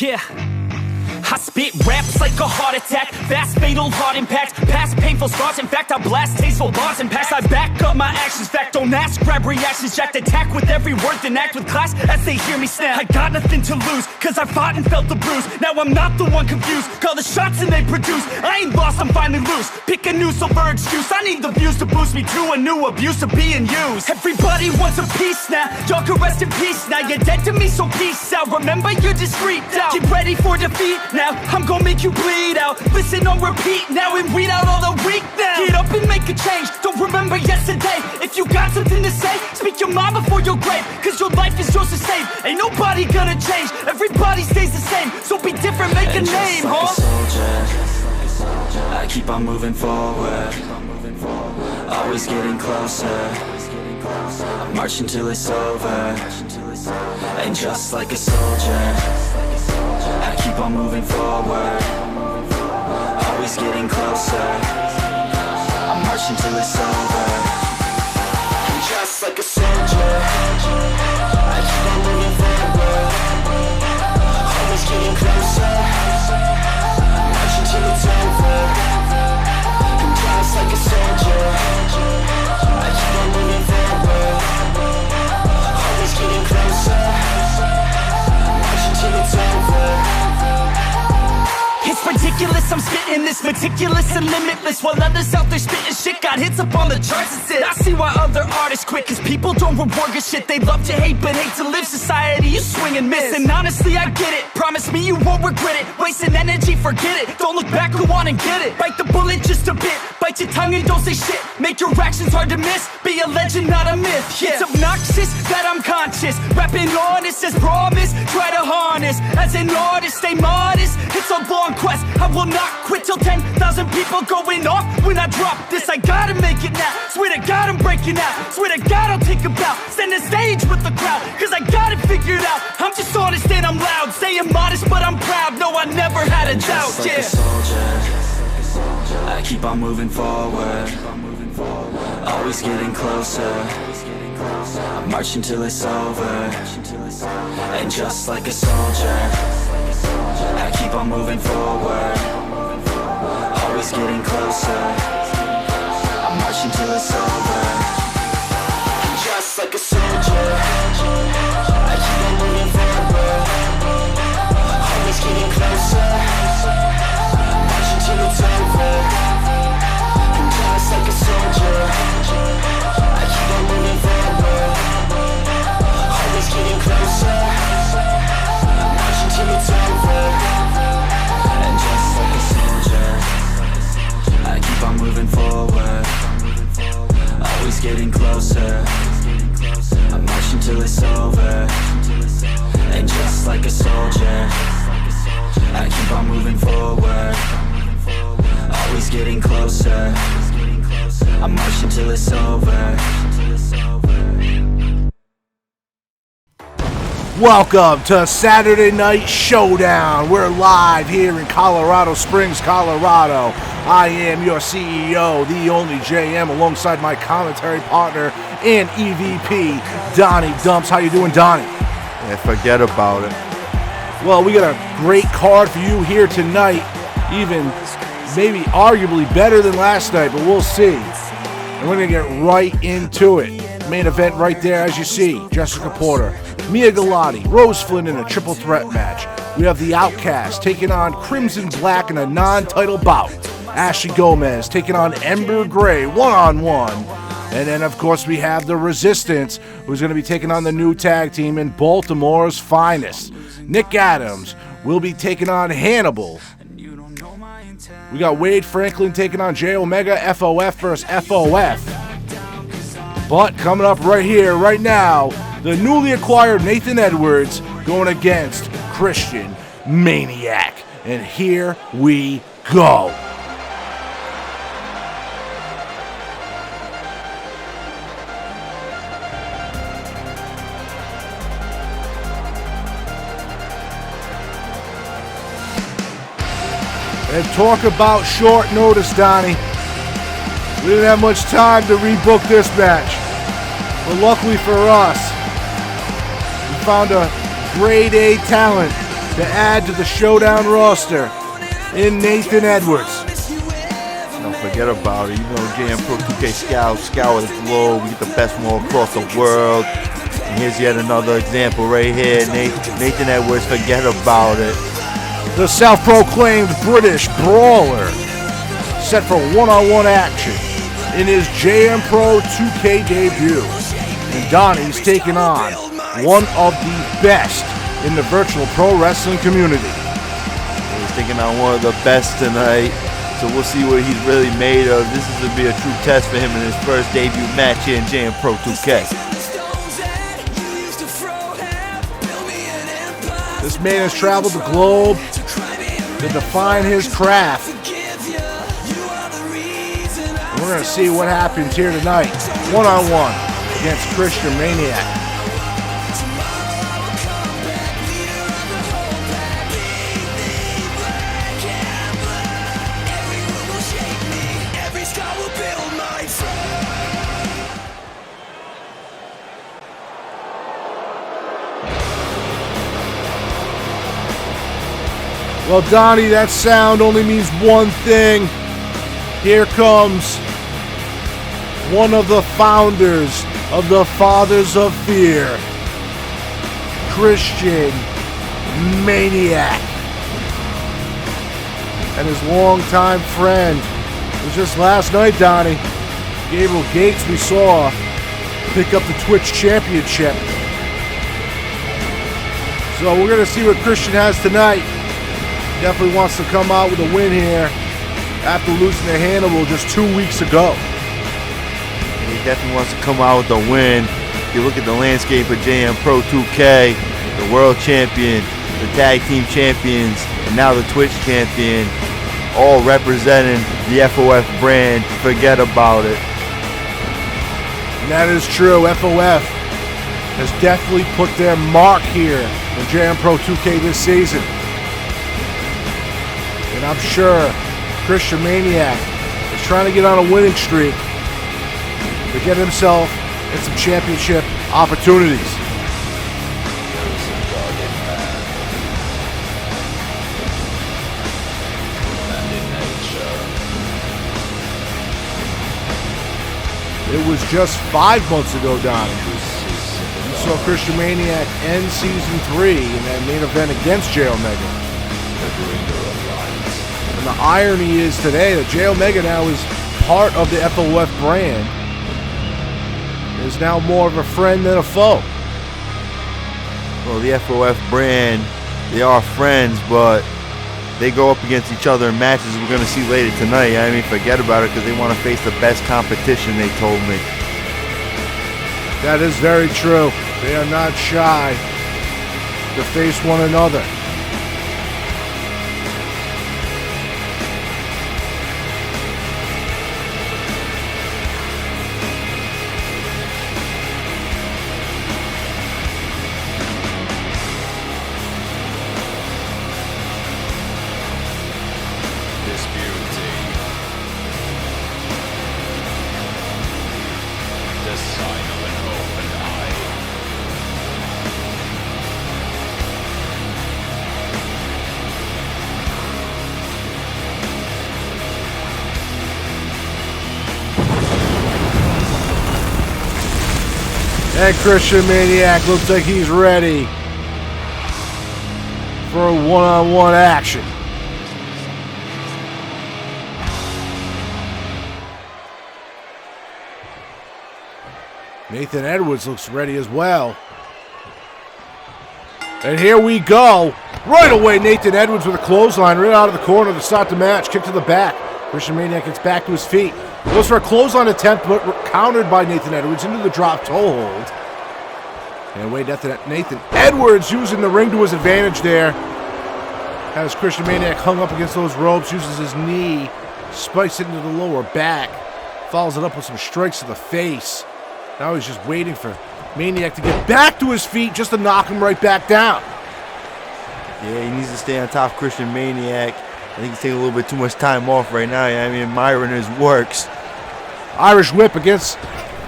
Yeah, I spit raps like a heart attack, fast fatal heart impact, past painful scars. In fact, I blast tasteful bars and packs. I back up my actions, fact don't ask, grab reactions, jacked attack with every word, then act with class as they hear me snap. I got nothing to lose, cause I fought and felt the bruise. Now I'm not the one confused, call the shots and they produce. I ain't lost, I'm finally loose, pick a new silver excuse. I need the views to boost me to a new abuse of being used. Everybody wants a piece now, y'all can rest in peace now. You're dead to me, so peace out, remember you're discreet out. Get ready for defeat now, I'm gonna make you bleed out. Listen on repeat now and weed out all the weak now. Get up and make a change, don't remember yesterday. If you got something to say, speak your mind before your grave, cause your life is yours to save. Ain't nobody gonna change, everybody stays the same. So be different, make a name, like huh? A soldier, I keep on moving forward, always getting closer. I march until it's over, and just like a soldier, I keep on moving forward, always getting closer. I march until it's over, and just like a soldier, I keep on moving forward, always getting closer. I march until it's over, and just like a soldier, I keep on moving forward, always getting closer. I march until it's over. It's ridiculous, I'm spitting this meticulous and limitless, while others out there spitting shit got hits up on the charts and shit. I see why other artists quit, cause people don't reward good shit. They love to hate but hate to live. Society, you swing and miss, and honestly I get it. Promise me you won't regret it, wasting energy, forget it. Don't look back, go on and get it. Bite the bullet just a bit, bite your tongue and don't say shit. Make your actions hard to miss, be a legend not a myth. Yeah. It's obnoxious that I'm conscious, rapping honest as promise. Try to harness, as an artist stay modest. It's a long quest, I will not quit till 10,000 people going off when I drop this. I gotta make it now, swear to God I'm breaking out. Swear to God I'll take a bow, stand the stage with the crowd, cause I got it figured out. I'm just honest and I'm loud, saying modest but I'm proud. No, I never had a doubt, just like a soldier, I keep on moving forward, always getting closer. I march until it's over, and just like a soldier, I keep on moving forward, always getting closer. I march until it's over, and just like a soldier, I keep on moving forward, always getting closer. I march until it's over, and just like a soldier, I keep on moving forward, always getting closer. I march until it's over, and just like a soldier, I keep on moving forward, always getting closer. I march until it's over, and just like a soldier, I keep on moving forward, always getting closer. I march until it's over. Welcome to Saturday Night Showdown. We're live here in Colorado Springs, Colorado. I am your CEO, the only JM, alongside my commentary partner and EVP, Donnie Dumps. How you doing, Donnie? Yeah, forget about it. Well, we got a great card for you here tonight, even maybe arguably better than last night, but we'll see. And we're going to get right into it. Main event right there, as you see, Jessica Porter, Mia Galati, Rose Flynn in a triple threat match. We have the Outcast taking on Crimson Black in a non-title bout. Ashley Gomez taking on Ember Gray one-on-one. And then, of course, we have the Resistance, who's going to be taking on the new tag team in Baltimore's finest. Nick Adams will be taking on Hannibal. We got Wade Franklin taking on J Omega, FOF versus FOF. But coming up right here, right now, the newly acquired Nathan Edwards going against Christian Maniac. And here we go. And talk about short notice, Donnie. We didn't have much time to rebook this match. But luckily for us, we found a grade A talent to add to the Showdown roster in Nathan Edwards. Don't forget about it. You know, JM Pro 2K scour the globe. We get the best from all across the world. And here's yet another example right here. Nathan Edwards, forget about it. The self-proclaimed British brawler set for one-on-one action in his JM Pro 2K debut. And Donnie's taking on one of the best in the virtual pro wrestling community. He's taking on one of the best tonight. So we'll see what he's really made of. This is going to be a true test for him in his first debut match here in JM Pro 2K. This man has traveled the globe to define his craft. And we're going to see what happens here tonight, one-on-one against Christian Maniac. Well, Donnie, that sound only means one thing. Here comes one of the founders of the Fathers of Fear, Christian Maniac, and his longtime friend. It was just last night, Donnie, Gabriel Gates we saw pick up the Twitch Championship. So we're going to see what Christian has tonight. Definitely wants to come out with a win here after losing to Hannibal just 2 weeks ago. He definitely wants to come out with a win. If you look at the landscape of JM Pro 2K, the world champion, the tag team champions, and now the Twitch champion, all representing the FOF brand. Forget about it. And that is true. FOF has definitely put their mark here in JM Pro 2K this season. And I'm sure Christian Maniac is trying to get on a winning streak to get himself in some championship opportunities. It was just 5 months ago, Donnie. You saw Christian Maniac end Season 3 in that main event against J Omega. And the irony is today that J Omega now is part of the FOF brand. Is now more of a friend than a foe. Well, the FOF brand, they are friends, but they go up against each other in matches we're going to see later tonight. I mean, forget about it, because they want to face the best competition, they told me. That is very true. They are not shy to face one another. And Christian Maniac looks like he's ready for a one-on-one action. Nathan Edwards looks ready as well. And here we go. Right away, Nathan Edwards with a clothesline right out of the corner to start the match. Kick to the back. Christian Maniac gets back to his feet. Goes for a clothesline attempt, but countered by Nathan Edwards into the drop toe hold. And away, Nathan Edwards using the ring to his advantage there. Has Christian Maniac hung up against those ropes, uses his knee, spikes it into the lower back, follows it up with some strikes to the face. Now he's just waiting for Maniac to get back to his feet just to knock him right back down. Yeah, he needs to stay on top of Christian Maniac. I think he's taking a little bit too much time off right now. I mean, admiring his works. Irish whip against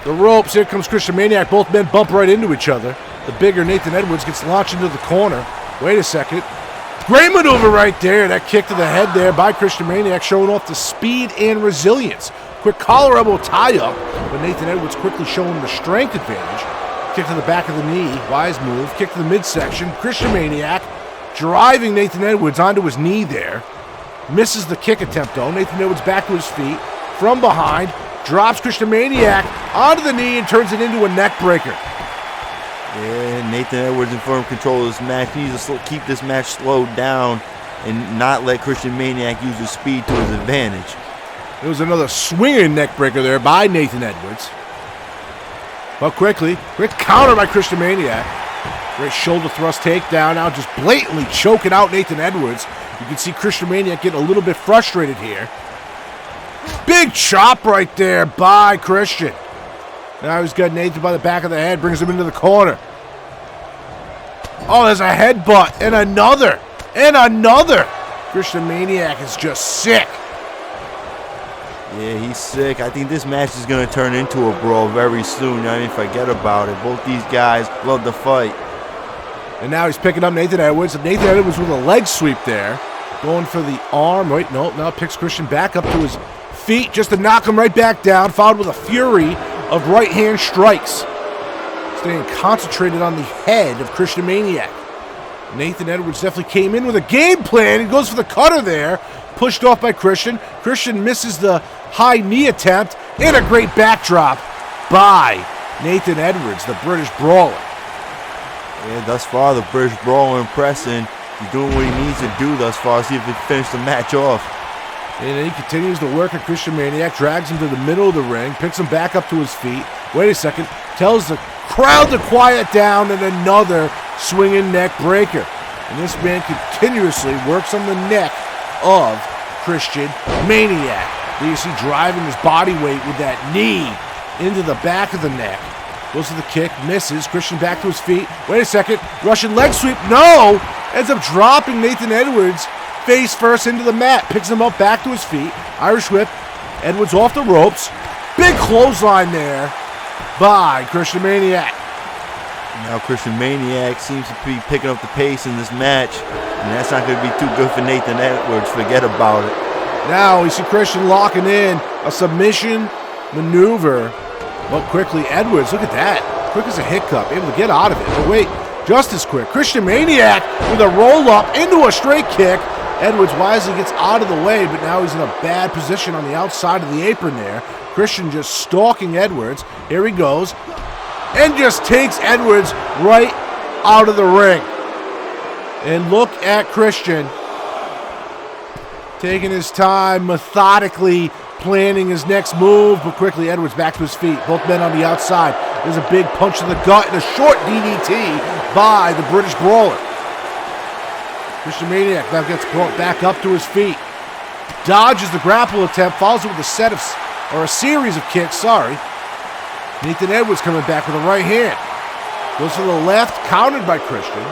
the ropes. Here comes Christian Maniac. Both men bump right into each other. The bigger Nathan Edwards gets launched into the corner. Wait a second. Great maneuver right there. That kick to the head there by Christian Maniac, showing off the speed and resilience. Quick collar elbow tie-up, but Nathan Edwards quickly showing the strength advantage. Kick to the back of the knee, wise move. Kick to the midsection. Christian Maniac driving Nathan Edwards onto his knee there. Misses the kick attempt though. Nathan Edwards back to his feet. From behind, drops Christian Maniac onto the knee and turns it into a neck breaker. Yeah, Nathan Edwards in firm control of this match. He needs to keep this match slowed down and not let Christian Maniac use his speed to his advantage. There was another swinging neck breaker there by Nathan Edwards. But quick counter by Christian Maniac. Great shoulder thrust takedown, now just blatantly choking out Nathan Edwards. You can see Christian Maniac getting a little bit frustrated here. Big chop right there by Christian. Now he's got Nathan by the back of the head, brings him into the corner. Oh, there's a headbutt, and another. Christian Maniac is just sick. Yeah, he's sick. I think this match is going to turn into a brawl very soon. I mean, forget about it. Both these guys love to fight. And now he's picking up Nathan Edwards. Nathan Edwards with a leg sweep there. Going for the arm. Wait, no, now picks Christian back up to his feet just to knock him right back down, followed with a fury of right-hand strikes. Staying concentrated on the head of Christian Maniac. Nathan Edwards definitely came in with a game plan. He goes for the cutter there. Pushed off by Christian. Christian misses the high knee attempt. And a great backdrop by Nathan Edwards, the British Brawler. Yeah, thus far, the British Brawler impressing. He's doing what he needs to do thus far. See if he can finish the match off. And then he continues to work at Christian Maniac. Drags him to the middle of the ring. Picks him back up to his feet. Wait a second. Tells the crowd to quiet down. And another swinging neck breaker. And this man continuously works on the neck of Christian Maniac. There you see driving his body weight with that knee into the back of the neck. Goes to the kick, misses. Christian back to his feet. Wait a second. Russian leg sweep. No! Ends up dropping Nathan Edwards face first into the mat. Picks him up back to his feet. Irish whip. Edwards off the ropes. Big clothesline there by Christian Maniac. Now Christian Maniac seems to be picking up the pace in this match. And that's not going to be too good for Nathan Edwards. Forget about it. Now we see Christian locking in a submission maneuver. But quickly, Edwards, look at that. Quick as a hiccup, able to get out of it. But wait, just as quick. Christian Maniac with a roll-up into a straight kick. Edwards wisely gets out of the way, but now he's in a bad position on the outside of the apron there. Christian just stalking Edwards. Here he goes. And just takes Edwards right out of the ring. And look at Christian taking his time, methodically planning his next move, but quickly Edwards back to his feet. Both men on the outside. There's a big punch to the gut and a short DDT by the British Brawler. Christian Maniac now gets brought back up to his feet. Dodges the grapple attempt, follows it with a series of kicks, Nathan Edwards coming back with a right hand. Goes to the left, countered by Christian.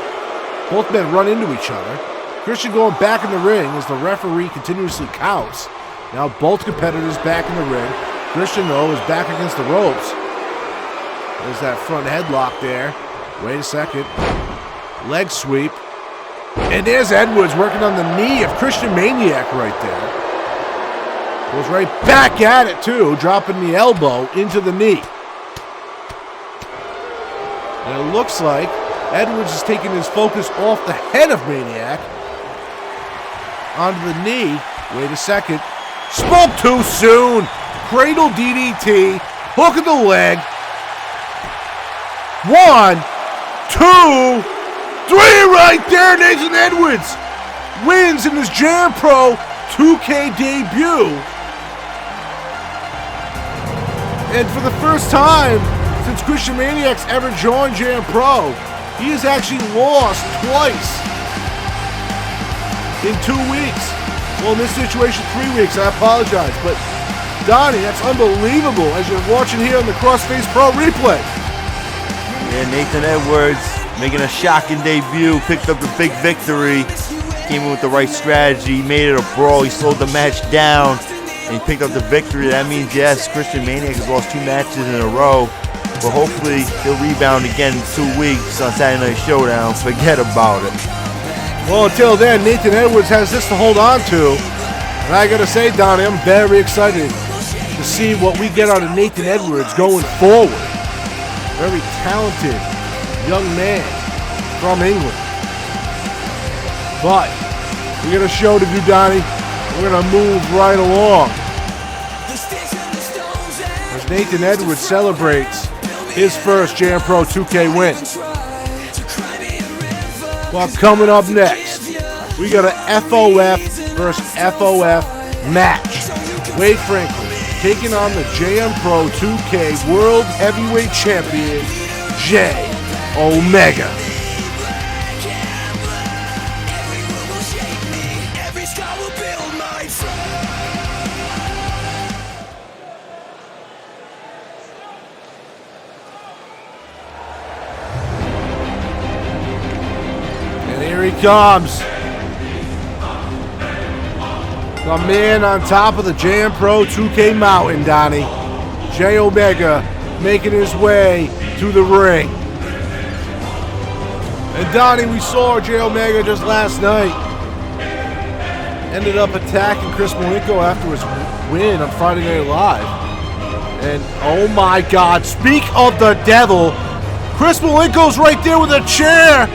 Both men run into each other. Christian going back in the ring as the referee continuously counts. Now both competitors back in the ring. Christian, though, is back against the ropes. There's that front headlock there. Wait a second. Leg sweep. And there's Edwards working on the knee of Christian Maniac right there. Goes right back at it, too, dropping the elbow into the knee. And it looks like Edwards is taking his focus off the head of Maniac onto the knee. Wait a second. Spoke too soon. Cradle DDT. Hook of the leg. 1, 2, 3 right there. Nathan Edwards wins in his Jam Pro 2K debut. And for the first time since Christian Maniac's ever joined Jam Pro, he has actually lost twice in 2 weeks. Well, in this situation, 3 weeks. I apologize. But, Donnie, that's unbelievable as you're watching here on the Crossface Pro replay. Yeah, Nathan Edwards making a shocking debut. Picked up the big victory. Came in with the right strategy. Made it a brawl. He slowed the match down. And he picked up the victory. That means, yes, Christian Maniac has lost 2 matches in a row. But hopefully, he'll rebound again in 2 weeks on Saturday Night Showdown. Forget about it. Well, until then, Nathan Edwards has this to hold on to. And I gotta say, Donnie, I'm very excited to see what we get out of Nathan Edwards going forward. Very talented young man from England. But we got a show to do, Donnie. We're gonna move right along as Nathan Edwards celebrates his first Jam Pro 2K win. Well, coming up next, we got a FOF versus FOF match. Wade Franklin taking on the JM Pro 2K World Heavyweight Champion, Jay Omega. And here he comes. The man on top of the Jam Pro 2K mountain, Donnie. Jay Omega making his way to the ring. And Donnie, we saw Jay Omega just last night. Ended up attacking Chris Malenko after his win on Friday Night Live. And oh my God, speak of the devil. Chris Malenko's right there with a chair.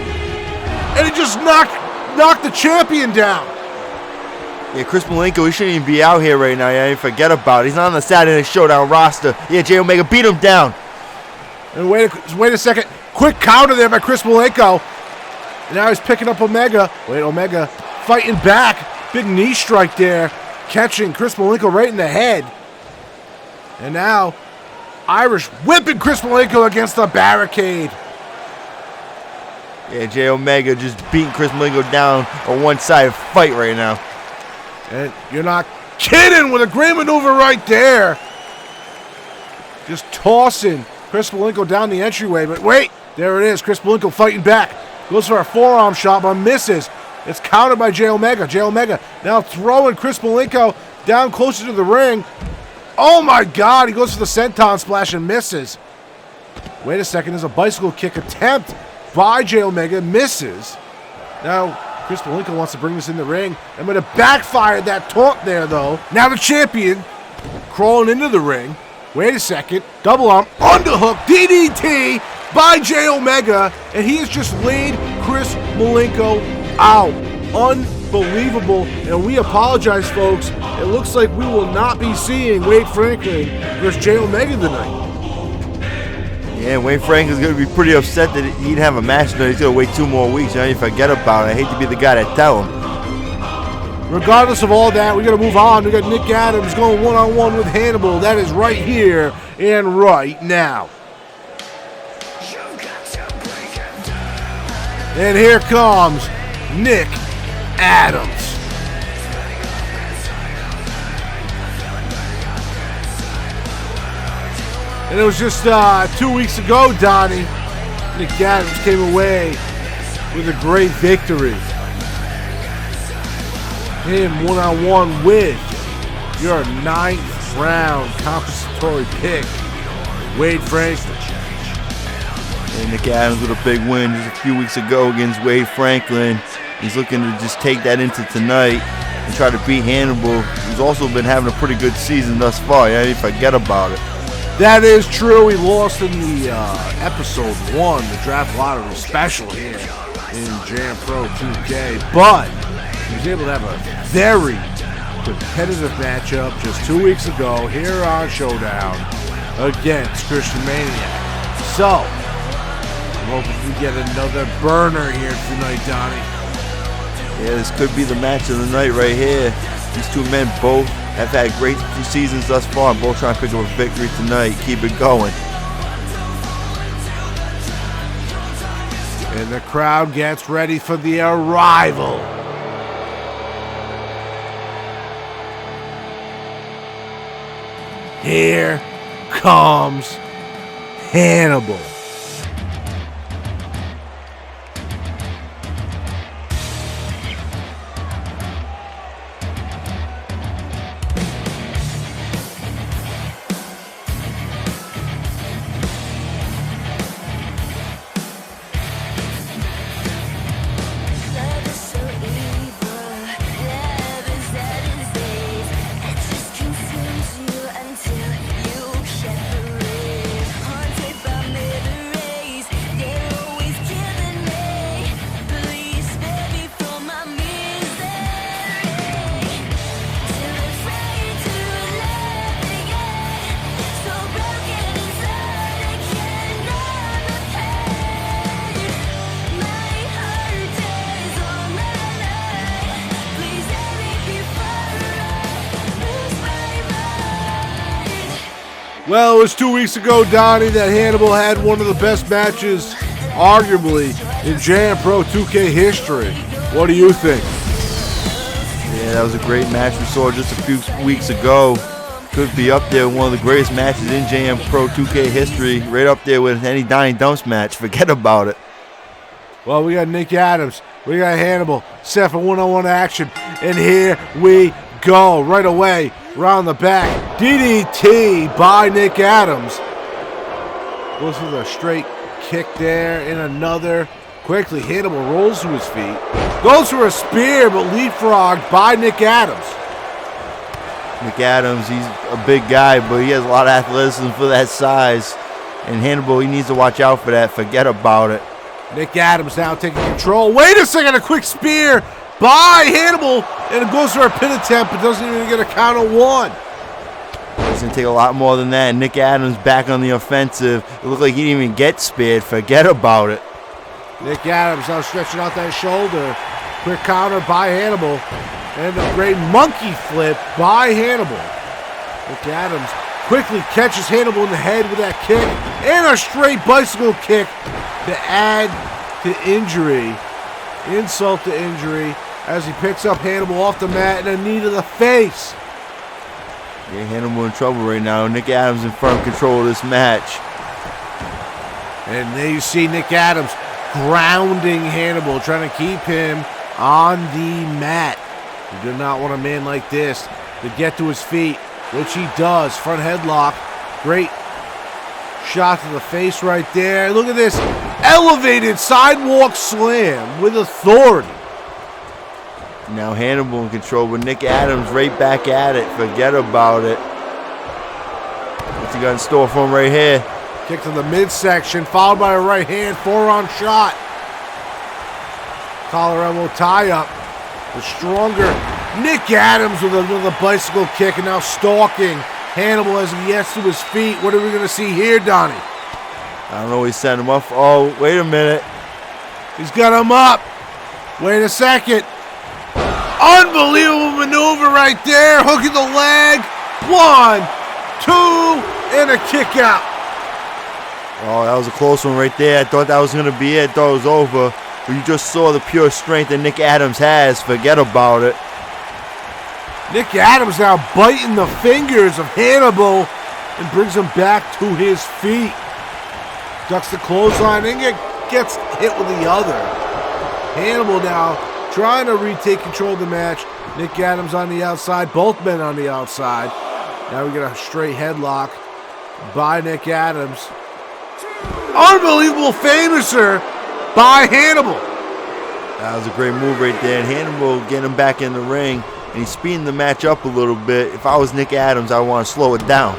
And he just knocked the champion down. Yeah, Chris Malenko, he shouldn't even be out here right now. Yeah, forget about it. He's not on the Saturday Night Showdown roster. Yeah, Jay Omega beat him down. And wait a second. Quick counter there by Chris Malenko. And now he's picking up Omega. Wait, Omega fighting back. Big knee strike there. Catching Chris Malenko right in the head. And now Irish whipping Chris Malenko against the barricade. Yeah, Jay Omega just beating Chris Malenko down a one-sided fight right now. And you're not kidding with a great maneuver right there. Just tossing Chris Malenko down the entryway. But wait, there it is. Chris Malenko fighting back. Goes for a forearm shot, but misses. It's countered by Jay Omega. Jay Omega now throwing Chris Malenko down closer to the ring. Oh my God, he goes for the senton splash and misses. Wait a second, there's a bicycle kick attempt by Jay Omega. Misses. Now, Chris Malenko wants to bring this in the ring. I'm going to backfire that taunt there, though. Now the champion crawling into the ring. Wait a second. Double arm, underhook, DDT by Jay Omega. And he has just laid Chris Malenko out. Unbelievable. And we apologize, folks. It looks like we will not be seeing Wade Franklin versus Jay Omega tonight. Yeah, Wade Franklin's going to be pretty upset that he didn't have a match tonight. He's going to wait 2 more weeks. You forget about it. I hate to be the guy to tell him. Regardless of all that, we got to move on. We got Nick Adams going one-on-one with Hannibal. That is right here and right now. And here comes Nick Adams. And it was just 2 weeks ago, Donnie, Nick Adams came away with a great victory. Him one-on-one with your 9th round compensatory pick, Wade Franklin. And Nick Adams with a big win just a few weeks ago against Wade Franklin. He's looking to just take that into tonight and try to beat Hannibal, who's also been having a pretty good season thus far. Yeah, you forget about it. That is true. He lost in the episode 1, the draft lottery special here in Jam Pro 2K, but he was able to have a very competitive matchup just 2 weeks ago here on Showdown against Christian Maniac. So, I'm hoping we get another burner here tonight, Donnie. Yeah, this could be the match of the night right here. These two men both have had great seasons thus far, and both trying to pick up a victory tonight. Keep it going. And the crowd gets ready for the arrival. Here comes Hannibal. Well, it was 2 weeks ago, Donnie, that Hannibal had one of the best matches, arguably, in JM Pro 2K history. What do you think? Yeah, that was a great match we saw just a few weeks ago. Could be up there with one of the greatest matches in JM Pro 2K history. Right up there with any Dying Dumps match. Forget about it. Well, we got Nick Adams. We got Hannibal set for one-on-one action. And here we go. Right away, around the back. DDT by Nick Adams. Goes with a straight kick there. And another. Quickly, Hannibal rolls to his feet. Goes for a spear, but leapfrogged by Nick Adams. Nick Adams, he's a big guy, but he has a lot of athleticism for that size. And Hannibal, he needs to watch out for that. Forget about it. Nick Adams now taking control. Wait a second, a quick spear by Hannibal. And it goes for a pin attempt, but doesn't even get a count of one. It's going to take a lot more than that. Nick Adams back on the offensive. It looked like he didn't even get speared. Forget about it. Nick Adams now stretching out that shoulder. Quick counter by Hannibal. And a great monkey flip by Hannibal. Nick Adams quickly catches Hannibal in the head with that kick. And a straight bicycle kick to add to injury. Insult to injury as he picks up Hannibal off the mat and a knee to the face. Yeah, Hannibal in trouble right now. Nick Adams in firm control of this match. And there you see Nick Adams grounding Hannibal, trying to keep him on the mat. You do not want a man like this to get to his feet, which he does. Front headlock. Great shot to the face right there. Look at this elevated sidewalk slam with authority. Now Hannibal in control, but Nick Adams right back at it. Forget about it. What's he got in store for him right here? Kick to the midsection, followed by a right hand forearm shot. Collar elbow tie up. The stronger Nick Adams with another bicycle kick and now stalking Hannibal as he gets to his feet. What are we going to see here, Donnie? I don't know. He's setting him up. Oh, wait a minute. He's got him up. Wait a second. Unbelievable maneuver right there. Hooking the leg. 1, 2, and a kick out. Oh, that was a close one right there. I thought that was going to be it. I thought it was over. But you just saw the pure strength that Nick Adams has. Forget about it. Nick Adams now biting the fingers of Hannibal and brings him back to his feet. Ducks the clothesline and gets hit with the other. Hannibal now trying to retake control of the match. Nick Adams on the outside. Both men on the outside. Now we get a straight headlock by Nick Adams. Unbelievable finisher by Hannibal. That was a great move right there. And Hannibal getting him back in the ring. And he's speeding the match up a little bit. If I was Nick Adams, I want to slow it down.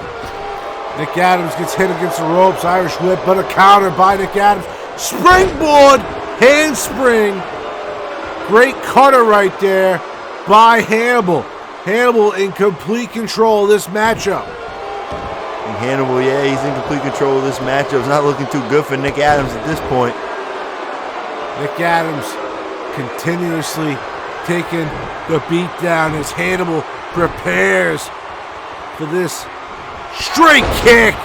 Nick Adams gets hit against the ropes. Irish whip, but a counter by Nick Adams. Springboard, handspring. Great cutter right there by Hannibal. Hannibal in complete control of this matchup. And Hannibal, yeah, he's in complete control of this matchup. It's not looking too good for Nick Adams at this point. Nick Adams continuously taking the beat down as Hannibal prepares for this straight kick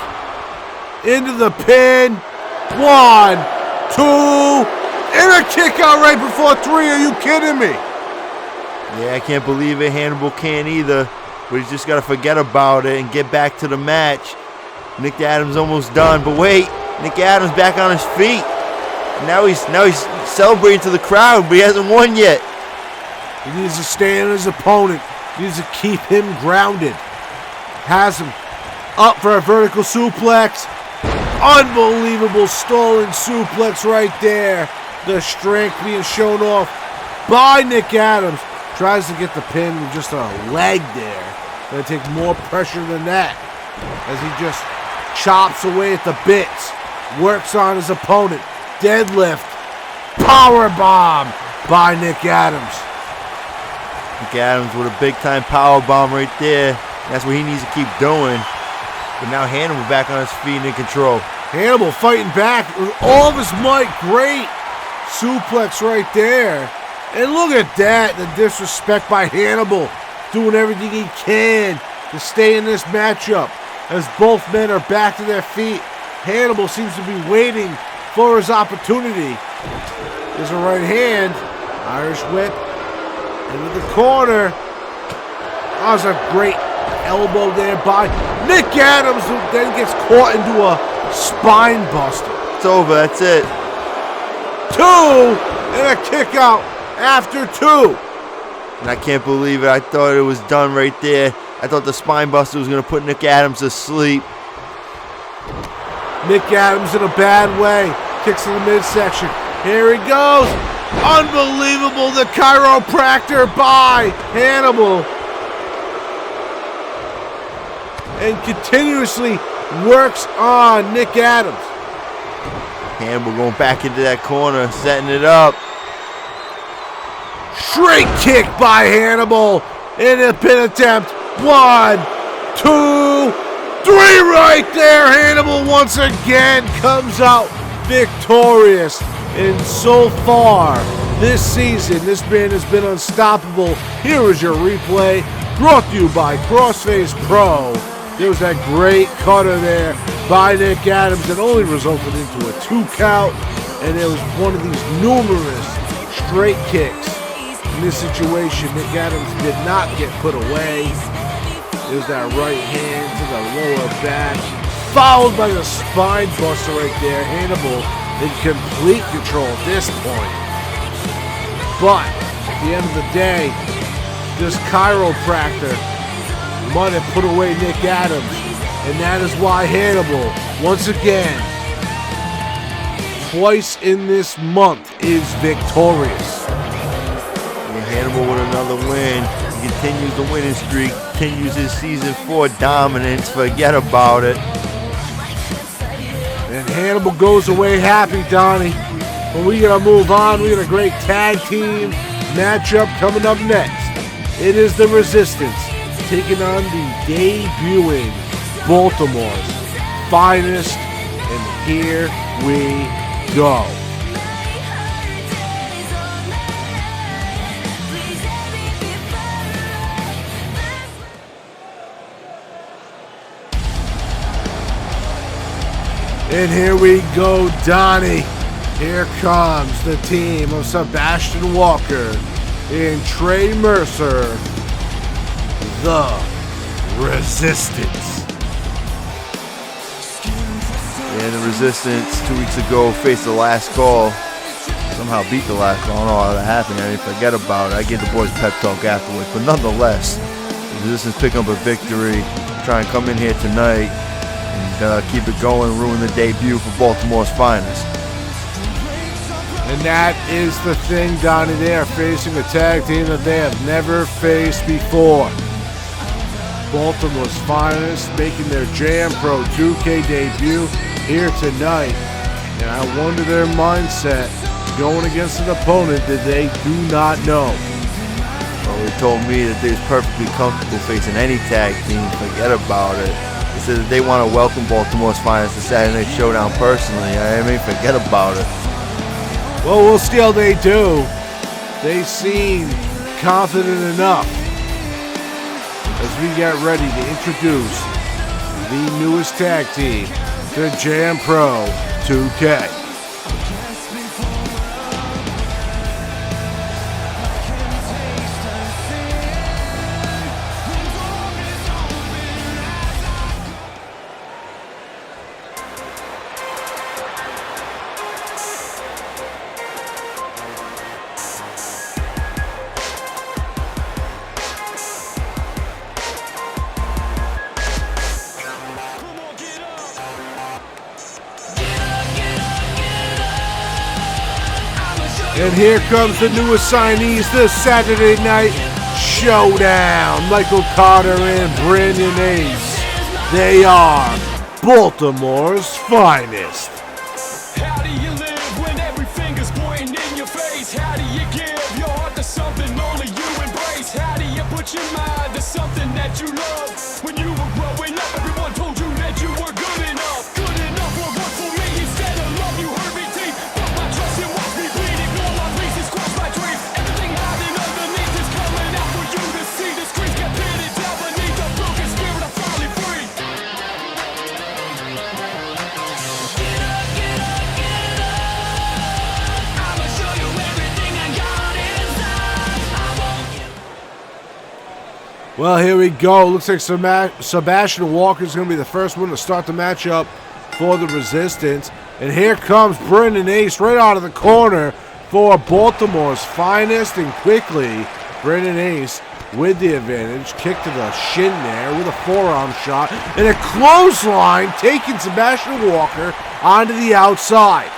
into the pin. 1, 2, and a kick out right before 3. Are you kidding me? Yeah, I can't believe it. Hannibal can't either, but he's just got to forget about it and get back to the match. Nick Adams almost done, but wait, Nick Adams back on his feet. Now he's celebrating to the crowd, but he hasn't won yet. He needs to stay on his opponent. He needs to keep him grounded. Has him up for a vertical suplex. Unbelievable stolen suplex right there. The strength being shown off by Nick Adams. Tries to get the pin with just a leg there. Gonna take more pressure than that as he just chops away at the bits. Works on his opponent. Deadlift. Power bomb by Nick Adams. Nick Adams with a big-time power bomb right there. That's what he needs to keep doing. But now Hannibal back on his feet and in control. Hannibal fighting back with all of his might. Great suplex right there. And look at that, the disrespect by Hannibal. Doing everything he can to stay in this matchup. as both men are back to their feet. Hannibal seems to be waiting for his opportunity. There's a right hand. Irish whip into the corner. That was a great elbow there by Nick Adams, who then gets caught into a spine buster. It's over. That's it. 2 and a kick out after 2. And I can't believe it. I thought it was done right there. I thought the spine buster was going to put Nick Adams to sleep. Nick Adams in a bad way. Kicks in the midsection. Here he goes. Unbelievable. The chiropractor by Hannibal. And continuously works on Nick Adams. Hannibal going back into that corner, setting it up. Straight kick by Hannibal in a pin attempt. 1, 2, 3 right there. Hannibal once again comes out victorious. And so far this season, this man has been unstoppable. Here is your replay, brought to you by Crossface Pro. There was that great cutter there by Nick Adams that only resulted into a 2 count. And it was one of these numerous straight kicks. In this situation, Nick Adams did not get put away. There's that right hand to the lower back, followed by the spine buster right there. Hannibal in complete control at this point. But at the end of the day, this chiropractor might have put away Nick Adams, and that is why Hannibal, once again, twice in this month, is victorious. Hannibal with another win. He continues the winning streak, continues his season 4 dominance. Forget about it. And Hannibal goes away happy, Donnie. But we gotta move on. We got a great tag team matchup coming up next. It is the Resistance taking on the debuting Baltimore's Finest. And here we go. And here we go, Donnie. Here comes the team of Sebastian Walker and Trey Mercer, the Resistance. And the Resistance 2 weeks ago faced the Last Call. Somehow beat the Last Call. I don't know how that happened. I didn't forget about it. I gave the boys a pep talk afterwards. But nonetheless, the Resistance pick up a victory. Try and come in here tonight and keep it going, ruin the debut for Baltimore's Finest. And that is the thing, Donnie. They are facing a tag team that they have never faced before. Baltimore's Finest making their Jam Pro 2K debut here tonight. And I wonder their mindset going against an opponent that they do not know. Well, they told me that they're perfectly comfortable facing any tag team. Forget about it. They said that they want to welcome Baltimore's Finest to Saturday Night Showdown personally. I mean, forget about it. Well, we'll see how they do. They seem confident enough as we get ready to introduce the newest tag team to Jam Pro 2K. And here comes the new assignees this Saturday Night Showdown. Michael Carter and Brandon Ace. They are Baltimore's Finest. How do you live when every finger's pointing in your face? How do you give your heart to something only you embrace? How do you put your mind to something that you love? When you were growing up, everyone told you that you were good enough. Good enough for what for me? Instead of love, you hurt me deep. Broke my trust and watched me bleed. Ignore my pieces, crush my dreams. Everything hiding underneath is coming out for you to see. The screens get pitted down beneath the broken spirit. I'm finally free. Well, here we go. Looks like Sebastian Walker is going to be the first one to start the matchup for the Resistance. And here comes Brendan Ace right out of the corner for Baltimore's finest. And quickly, Brendan Ace with the advantage. Kick to the shin there with a forearm shot. And a clothesline taking Sebastian Walker onto the outside.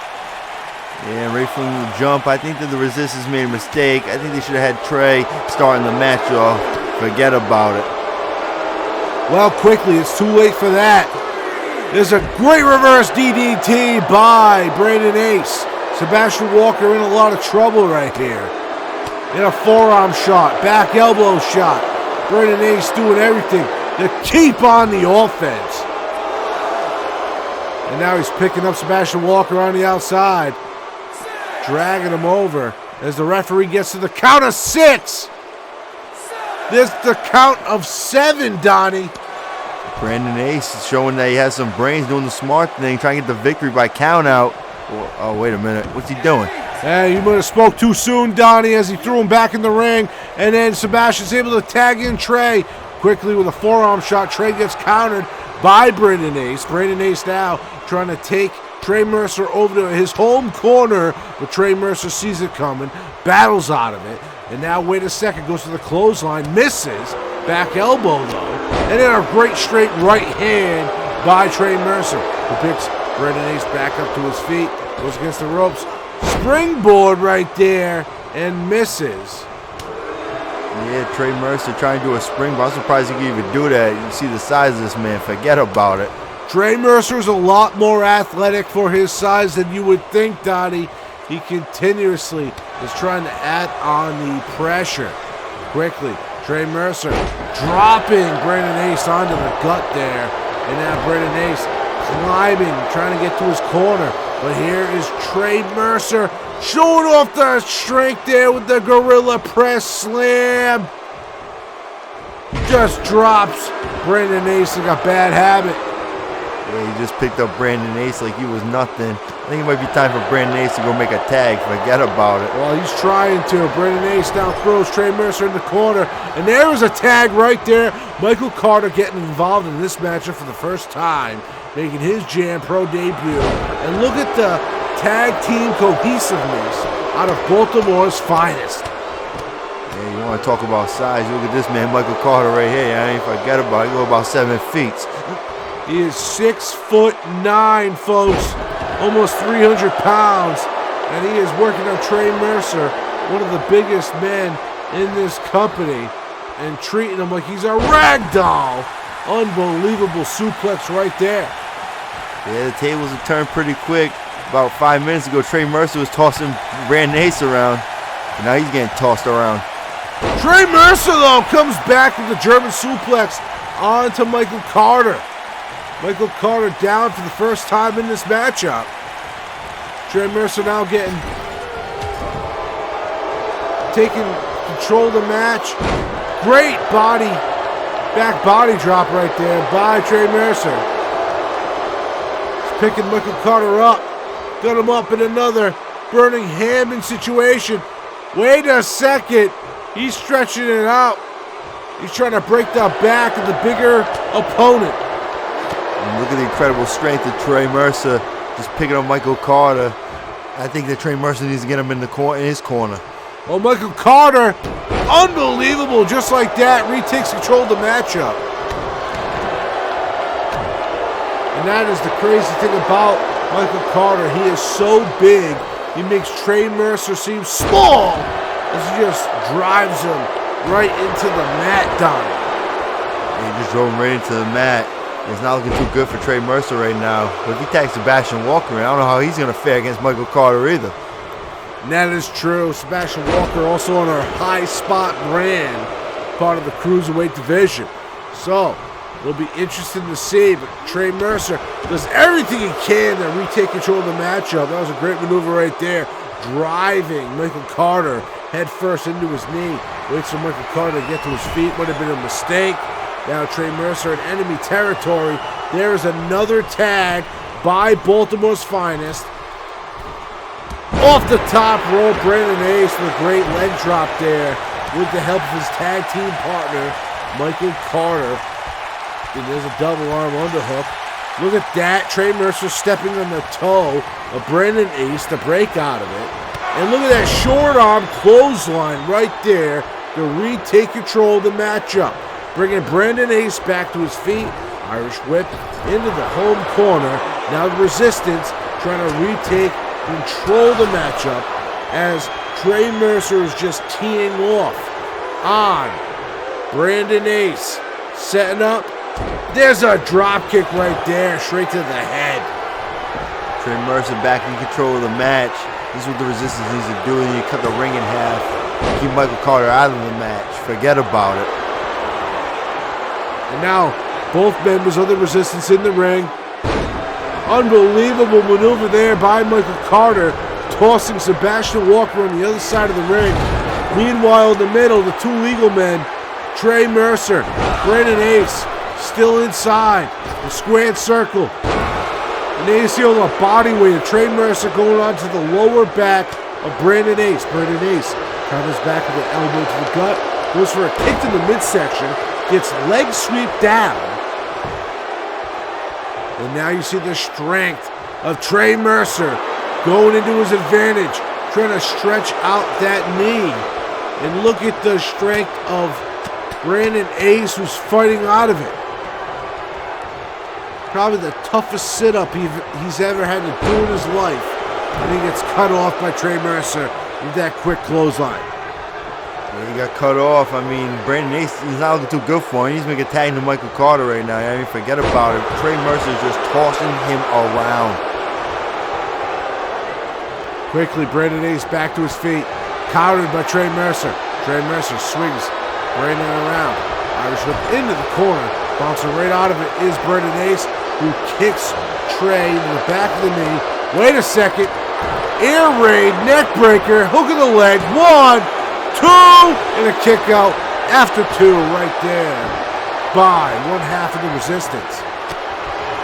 Yeah, right from the jump, I think that the Resistance made a mistake. I think they should have had Trey starting the match off. Forget about it. Well, quickly, it's too late for that. There's a great reverse DDT by Brandon Ace. Sebastian Walker in a lot of trouble right here. In a forearm shot, back elbow shot. Brandon Ace doing everything to keep on the offense. And now he's picking up Sebastian Walker on the outside. Dragging him over as the referee gets to the count of 6. This the count of 7, Donnie. Brandon Ace is showing that he has some brains, doing the smart thing, trying to get the victory by count out. Oh, wait a minute. What's he doing? Hey, you might have spoke too soon, Donnie, as he threw him back in the ring. And then Sebastian's able to tag in Trey. Quickly with a forearm shot, Trey gets countered by Brandon Ace. Brandon Ace now trying to take Trey Mercer over to his home corner, but Trey Mercer sees it coming, battles out of it. And now, wait a second, goes to the clothesline, misses, back elbow though, and then a great straight right hand by Trey Mercer, who picks Brandon Ace back up to his feet, goes against the ropes, springboard right there, and misses. Yeah, Trey Mercer trying to do a springboard. I'm surprised he can even do that. You see the size of this man, forget about it. Trey Mercer's a lot more athletic for his size than you would think, Donnie. He continuously is trying to add on the pressure. Quickly, Trey Mercer dropping Brandon Ace onto the gut there. And now Brandon Ace climbing, trying to get to his corner. But here is Trey Mercer showing off the strength there with the Gorilla Press Slam. Just drops Brandon Ace like a bad habit. Yeah, he just picked up Brandon Ace like he was nothing. I think it might be time for Brandon Ace to go make a tag. Forget about it. Well, he's trying to. Brandon Ace now throws Trey Mercer in the corner. And there was a tag right there. Michael Carter getting involved in this matchup for the first time, making his Jam Pro debut. And look at the tag team cohesiveness out of Baltimore's finest. Yeah, you want to talk about size? Look at this man, Michael Carter right here. I ain't forget about it. He go about 7 feet. He is 6'9", folks, almost 300 pounds, and he is working on Trey Mercer, one of the biggest men in this company, and treating him like he's a rag doll. Unbelievable suplex right there. Yeah, the tables have turned pretty quick. About 5 minutes ago, Trey Mercer was tossing Brandon Ace around, and now he's getting tossed around. Trey Mercer, though, comes back with the German suplex onto Michael Carter. Michael Carter down for the first time in this matchup. Trey Mercer now taking control of the match. Great back body drop right there by Trey Mercer. He's picking Michael Carter up. Got him up in another burning Hammond situation. Wait a second. He's stretching it out. He's trying to break the back of the bigger opponent. And look at the incredible strength of Trey Mercer just picking up Michael Carter. I think that Trey Mercer needs to get him in his corner. Oh, Michael Carter, unbelievable, just like that, retakes control of the matchup. And that is the crazy thing about Michael Carter. He is so big, he makes Trey Mercer seem small as he just drives him right into the mat, Donnie. He just drove him right into the mat. It's not looking too good for Trey Mercer right now. But if he tags Sebastian Walker, I don't know how he's going to fare against Michael Carter either. And that is true. Sebastian Walker also on our High Spot brand, part of the Cruiserweight division. So, it'll be interesting to see. But Trey Mercer does everything he can to retake control of the matchup. That was a great maneuver right there. Driving Michael Carter head first into his knee. Waits for Michael Carter to get to his feet. Would have been a mistake. Now Trey Mercer in enemy territory. There is another tag by Baltimore's finest. Off the top rope, Brandon Ace with a great leg drop there with the help of his tag team partner, Michael Carter. And there's a double arm underhook. Look at that. Trey Mercer stepping on the toe of Brandon Ace to break out of it. And look at that short arm clothesline right there to retake control of the matchup. Bringing Brandon Ace back to his feet. Irish whip into the home corner. Now the Resistance trying to retake control of the matchup as Trey Mercer is just teeing off on Brandon Ace. Setting up. There's a drop kick right there, straight to the head. Trey Mercer back in control of the match. This is what the Resistance needs to do. You cut the ring in half. Keep Michael Carter out of the match. Forget about it. And now, both members of the Resistance in the ring. Unbelievable maneuver there by Michael Carter, tossing Sebastian Walker on the other side of the ring. Meanwhile, in the middle, the two legal men, Trey Mercer, Brandon Ace, still inside the squared circle. And they see all the body weight of Trey Mercer going onto the lower back of Brandon Ace. Brandon Ace counters back with an elbow to the gut, goes for a kick to the midsection, gets leg sweep down. And now you see the strength of Trey Mercer going into his advantage, trying to stretch out that knee. And look at the strength of Brandon Ace, who's fighting out of it. Probably the toughest sit-up he's ever had to do in his life. And he gets cut off by Trey Mercer with that quick clothesline. Yeah, he got cut off. I mean, Brandon Ace, he's not looking too good for him. He's making a tag to Michael Carter right now. I mean, forget about it. Trey Mercer is just tossing him around. Quickly, Brandon Ace back to his feet. Countered by Trey Mercer. Trey Mercer swings Brandon around. Irish whip into the corner. Bouncing right out of it is Brandon Ace, who kicks Trey into the back of the knee. Wait a second. Air raid, neck breaker, hook of the leg. 1, 2, and a kick out after 2 right there by one half of the Resistance.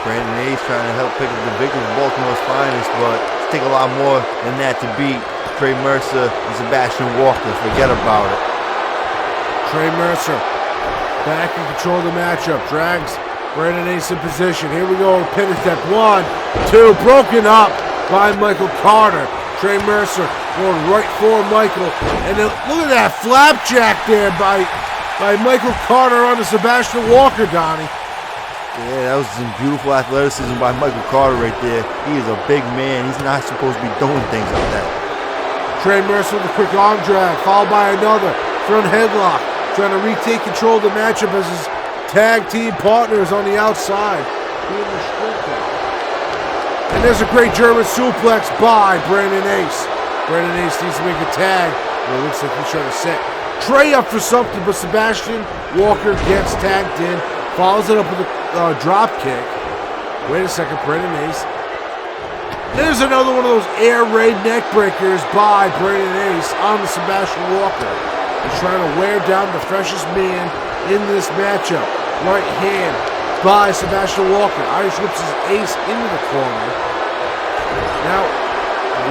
Brandon Ace trying to help pick up the victory of Baltimore's finest, but it's take a lot more than that to beat Trey Mercer and Sebastian Walker. Forget about it. Trey Mercer back in control of the matchup. Drags Brandon Ace in position. Here we go. Pin attempt. 1, 2. Broken up by Michael Carter. Trey Mercer going right for Michael. And then look at that flapjack there by Michael Carter on the Sebastian Walker, Donnie. Yeah, that was some beautiful athleticism by Michael Carter right there. He is a big man. He's not supposed to be doing things like that. Trey Mercer with a quick arm drag, followed by another front headlock, trying to retake control of the matchup as his tag team partners on the outside being restricted. And there's a great German suplex by Brandon Ace. Brandon Ace needs to make a tag, but it looks like he's trying to set Trey up for something, but Sebastian Walker gets tagged in, follows it up with a drop kick. Wait a second, Brandon Ace. There's another one of those air raid neck breakers by Brandon Ace on the Sebastian Walker. He's trying to wear down the freshest man in this matchup. Right hand by Sebastian Walker. Irish whips his Ace into the corner. Now,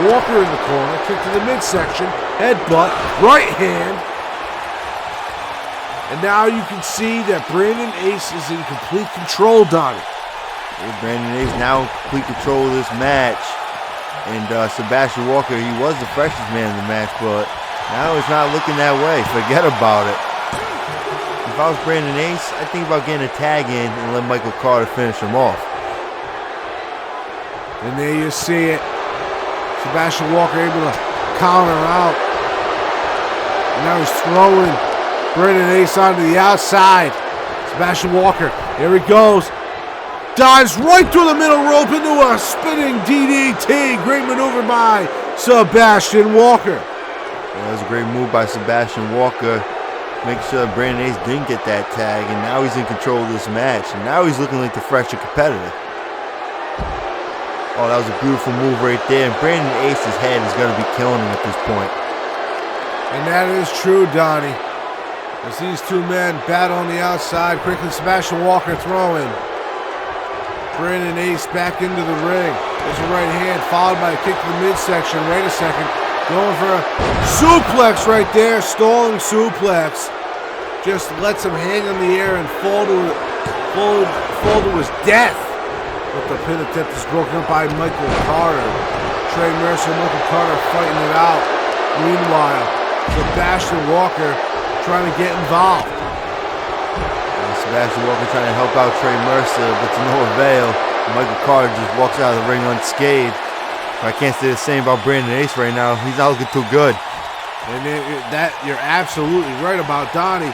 Walker in the corner, kick to the midsection, headbutt, right hand. And now you can see that Brandon Ace is in complete control, Donnie. Brandon Ace now in complete control of this match. And Sebastian Walker, he was the freshest man in the match, but now it's not looking that way. Forget about it. If I was Brandon Ace, I'd think about getting a tag in and let Michael Carter finish him off. And there you see it. Sebastian Walker able to counter out. And now he's throwing Brandon Ace onto the outside. Sebastian Walker, here he goes. Dives right through the middle rope into a spinning DDT. Great maneuver by Sebastian Walker. Yeah, that was a great move by Sebastian Walker. Make sure Brandon Ace didn't get that tag, and now he's in control of this match. And now he's looking like the fresher competitor. Oh, that was a beautiful move right there. And Brandon Ace's head is going to be killing him at this point. And that is true, Donnie. As these two men battle on the outside, quickly Sebastian Walker throwing Brandon Ace back into the ring. There's a right hand followed by a kick to the midsection. Wait a second. Going for a suplex right there. Stalling suplex. just lets him hang in the air and fall to his death. But the pin attempt is broken up by Michael Carter. Trey Mercer and Michael Carter fighting it out. Meanwhile, Sebastian Walker trying to get involved. Sebastian Walker trying to help out Trey Mercer, but to no avail. Michael Carter just walks out of the ring unscathed. I can't say the same about Brandon Ace right now. He's not looking too good. And that you're absolutely right about Donnie.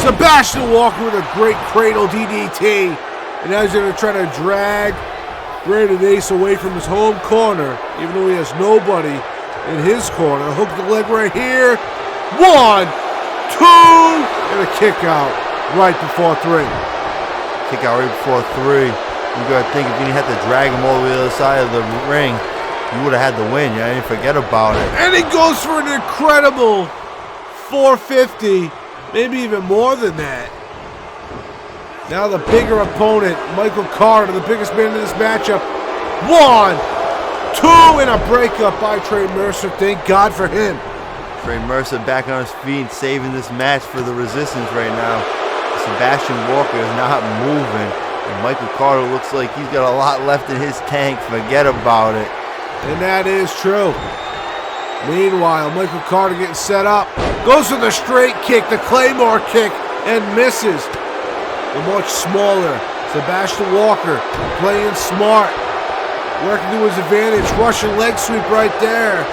Sebastian Walker with a great cradle DDT. And now he's going to try to drag Brandon Ace away from his home corner, even though he has nobody in his corner. Hook the leg right here. 1, 2, and a kick out right before 3. Kick out right before 3. You got to think if you didn't have to drag him all the way to the other side of the ring, you would have had the win. You didn't forget about it. And he goes for an incredible 450, maybe even more than that. Now the bigger opponent, Michael Carter, the biggest man in this matchup. 1, 2, and a breakup by Trey Mercer. Thank God for him. Trey Mercer back on his feet, saving this match for the Resistance right now. Sebastian Walker is not moving. And Michael Carter looks like he's got a lot left in his tank. Forget about it. And that is true. Meanwhile, Michael Carter getting set up. Goes for the straight kick, the Claymore kick, and misses. The much smaller Sebastian Walker playing smart. Working to his advantage. Russian leg sweep right there.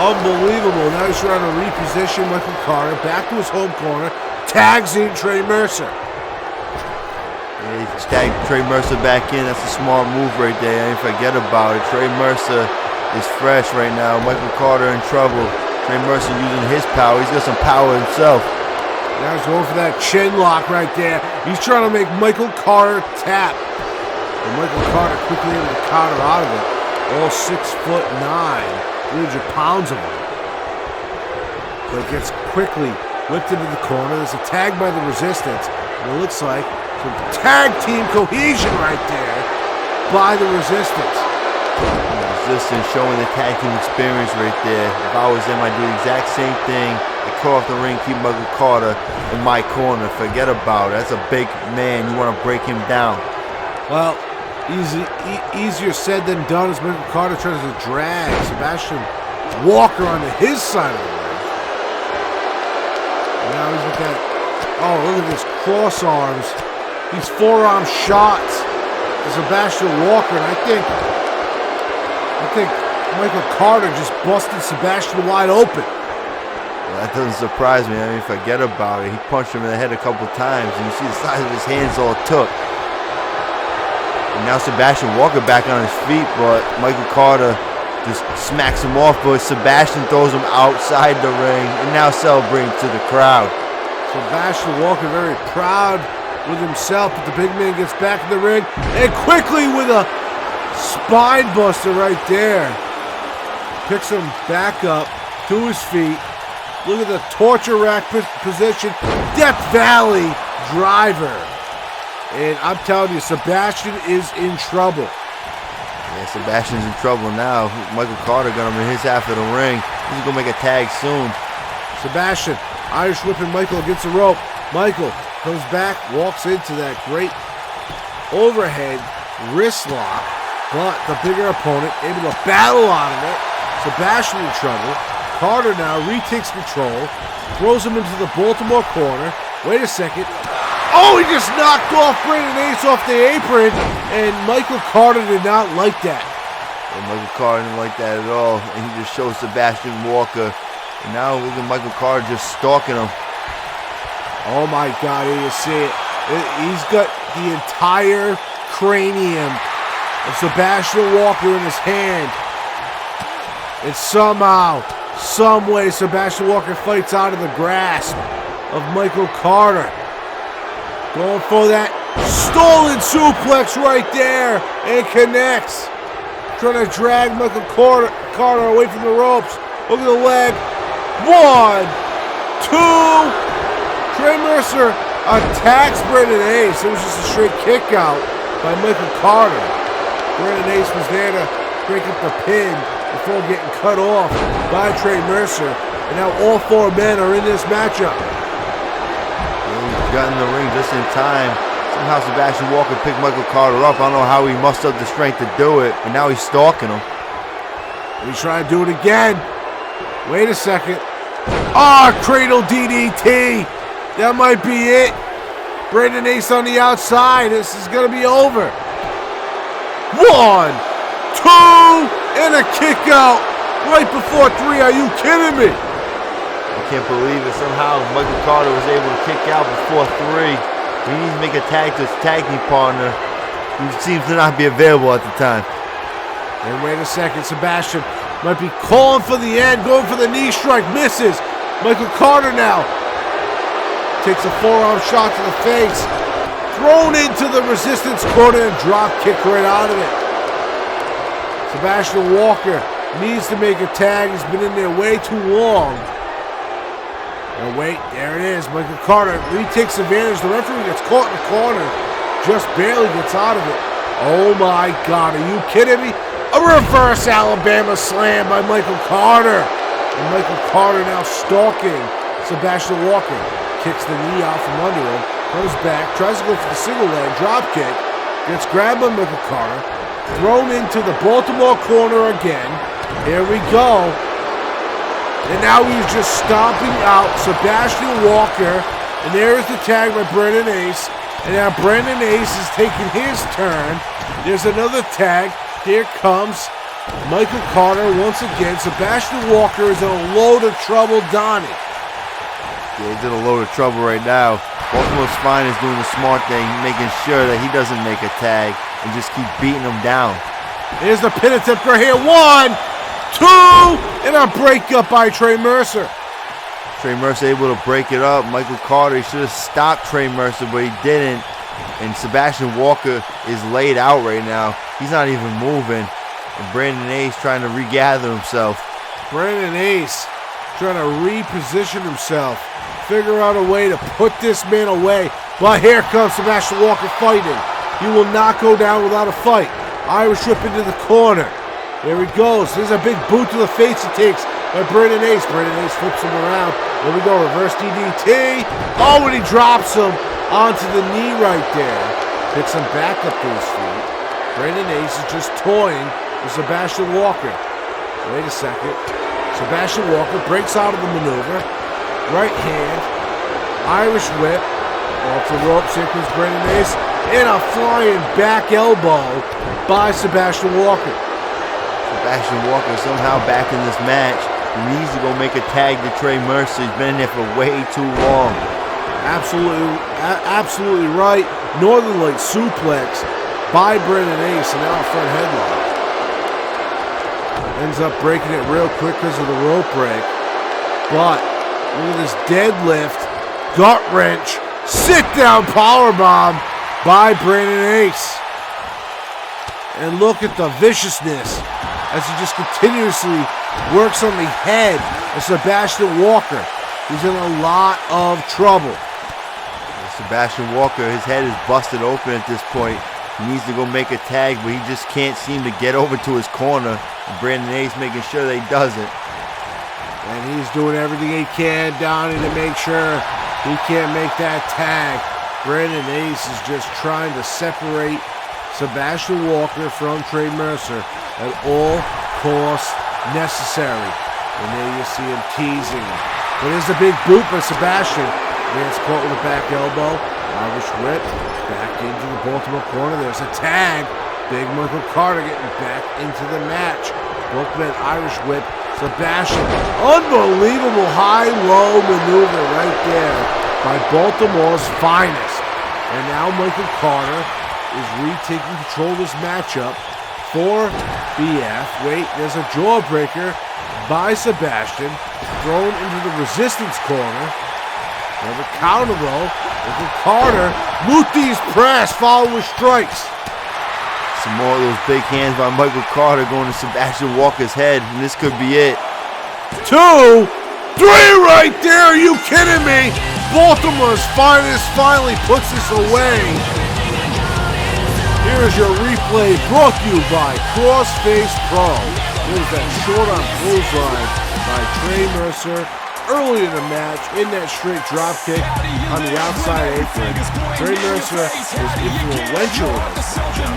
Unbelievable. Now he's trying to reposition Michael Carter back to his home corner. Tags in Trey Mercer. Yeah, he tagged Trey Mercer back in. That's a smart move right there. I didn't forget about it. Trey Mercer is fresh right now. Michael Carter in trouble. Trey Mercer using his power. He's got some power himself. Now he's going for that chin lock right there. He's trying to make Michael Carter tap. And Michael Carter quickly able to counter out of it. All 6'9", 300 pounds of him. But it gets quickly whipped into the corner. There's a tag by the Resistance. And it looks like some tag team cohesion right there by the Resistance. Resistance showing the tag team experience right there. If I was them, I'd do the exact same thing. I'd call off the ring, keep Michael Carter in my corner. Forget about it. That's a big man. You want to break him down. Well, easier said than done as Michael Carter tries to drag Sebastian Walker onto his side of the ring. And now he's with that. Oh, look at this cross arms. These forearm shots to Sebastian Walker, and I think Michael Carter just busted Sebastian wide open. Well, that doesn't surprise me. I mean, forget about it. He punched him in the head a couple times, and you see the size of his hands all it took. And now Sebastian Walker back on his feet, but Michael Carter just smacks him off, but Sebastian throws him outside the ring, and now celebrating to the crowd. Sebastian Walker very proud with himself, but the big man gets back in the ring, and quickly with a spine buster right there. Picks him back up to his feet. Look at the torture rack position. Death Valley driver. And I'm telling you, Sebastian is in trouble. Yeah, Sebastian's in trouble now. Michael Carter got him in his half of the ring. He's going to make a tag soon. Sebastian Irish whipping Michael against the rope. Michael comes back, walks into that great overhead wrist lock. But the bigger opponent able to battle out of it. Sebastian in trouble. Carter now retakes control. Throws him into the Baltimore corner. Wait a second. Oh, he just knocked off Brandon Ace off the apron. And Michael Carter did not like that. And Michael Carter didn't like that at all. And he just shows Sebastian Walker. And now look at Michael Carter just stalking him. Oh my God, you see it. He's got the entire cranium of Sebastian Walker in his hand. And somehow, some way, Sebastian Walker fights out of the grasp of Michael Carter. Going for that stolen suplex right there, and connects. Trying to drag Michael Carter away from the ropes. Look at the leg. 1, 2. Trey Mercer attacks Brandon Ace. It was just a straight kick out by Michael Carter. Brandon Ace was there to break up the pin before getting cut off by Trey Mercer. And now all 4 men are in this matchup. got in the ring just in time. Somehow Sebastian Walker picked Michael Carter up. I don't know how he mustered the strength to do it, but now he's stalking him. He's trying to do it again. Wait a second. Cradle DDT. That might be it. Brandon Ace on the outside. This is going to be over. 1, 2, and a kick out right before 3. Are you kidding me? I can't believe it. Somehow Michael Carter was able to kick out before 3. He needs to make a tag to his tag team partner, who seems to not be available at the time. And wait a second. Sebastian might be calling for the end, going for the knee strike. Misses. Michael Carter now takes a forearm shot to the face. Thrown into the resistance corner and drop kick right out of it. Sebastian Walker needs to make a tag. He's been in there way too long. And wait, there it is. Michael Carter retakes advantage. The referee gets caught in the corner. Just barely gets out of it. Oh my God, are you kidding me? A reverse Alabama slam by Michael Carter. And Michael Carter now stalking Sebastian Walker. Kicks the knee out from under him. Comes back, tries to go for the single leg drop kick. Gets grabbed by Michael Carter. Thrown into the Baltimore corner again. Here we go. And now he's just stomping out Sebastian Walker. And there's the tag by Brandon Ace. And now Brandon Ace is taking his turn. There's another tag. Here comes Michael Carter once again. Sebastian Walker is in a load of trouble, Donnie. Yeah, he's in a load of trouble right now. Baltimore's Spine is doing the smart thing, making sure that he doesn't make a tag and just keep beating him down. Here's the pin attempt right here. 1, 2, and a breakup by Trey Mercer. Trey Mercer able to break it up. Michael Carter, he should have stopped Trey Mercer, but he didn't. And Sebastian Walker is laid out right now. He's not even moving. And Brandon Ace trying to regather himself. Brandon Ace trying to reposition himself. Figure out a way to put this man away. But here comes Sebastian Walker fighting. He will not go down without a fight. Irish whip into the corner. There he goes. There's a big boot to the face he takes by Brandon Ace. Brandon Ace flips him around. There we go. Reverse DDT. Oh, and he drops him onto the knee right there. Picks him back up to his feet. Brandon Ace is just toying with Sebastian Walker. Wait a second. Sebastian Walker breaks out of the maneuver. Right hand. Irish whip. Off the ropes. Here comes Brandon Ace. And a flying back elbow by Sebastian Walker. Sebastian Walker somehow back in this match. He needs to go make a tag to Trey Mercer. He's been in there for way too long. Absolutely right. Northern Light suplex by Brandon Ace, and now a front headlock. Ends up breaking it real quick because of the rope break. But look at this deadlift, gut wrench, sit down powerbomb by Brandon Ace. And look at the viciousness as he just continuously works on the head of Sebastian Walker. He's in a lot of trouble. Sebastian Walker, his head is busted open at this point. He needs to go make a tag, but he just can't seem to get over to his corner. And Brandon Ace making sure that he doesn't. And he's doing everything he can, Donnie, to make sure he can't make that tag. Brandon Ace is just trying to separate Sebastian Walker from Trey Mercer at all costs necessary. And there you see him teasing him. But there's a big boot by Sebastian. Man's caught with a back elbow. Irish whip. Back into the Baltimore corner. There's a tag. Big Michael Carter getting back into the match. Both men Irish whip. Sebastian. Unbelievable high-low maneuver right there by Baltimore's finest. And now Michael Carter is retaking control of this matchup for BF. Wait, there's a jawbreaker by Sebastian. Thrown into the resistance corner. Never counter though. Michael Carter, Luthi's press followed with strikes. Some more of those big hands by Michael Carter going to Sebastian Walker's head, and this could be it. 2, 3 right there, are you kidding me? Baltimore's finest finally puts this away. Here's your replay brought to you by Crossface Pro. There's that short on clothesline by Trey Mercer. early in the match in that straight drop kick on the outside apron. Trey Mercer was influential in this matchup.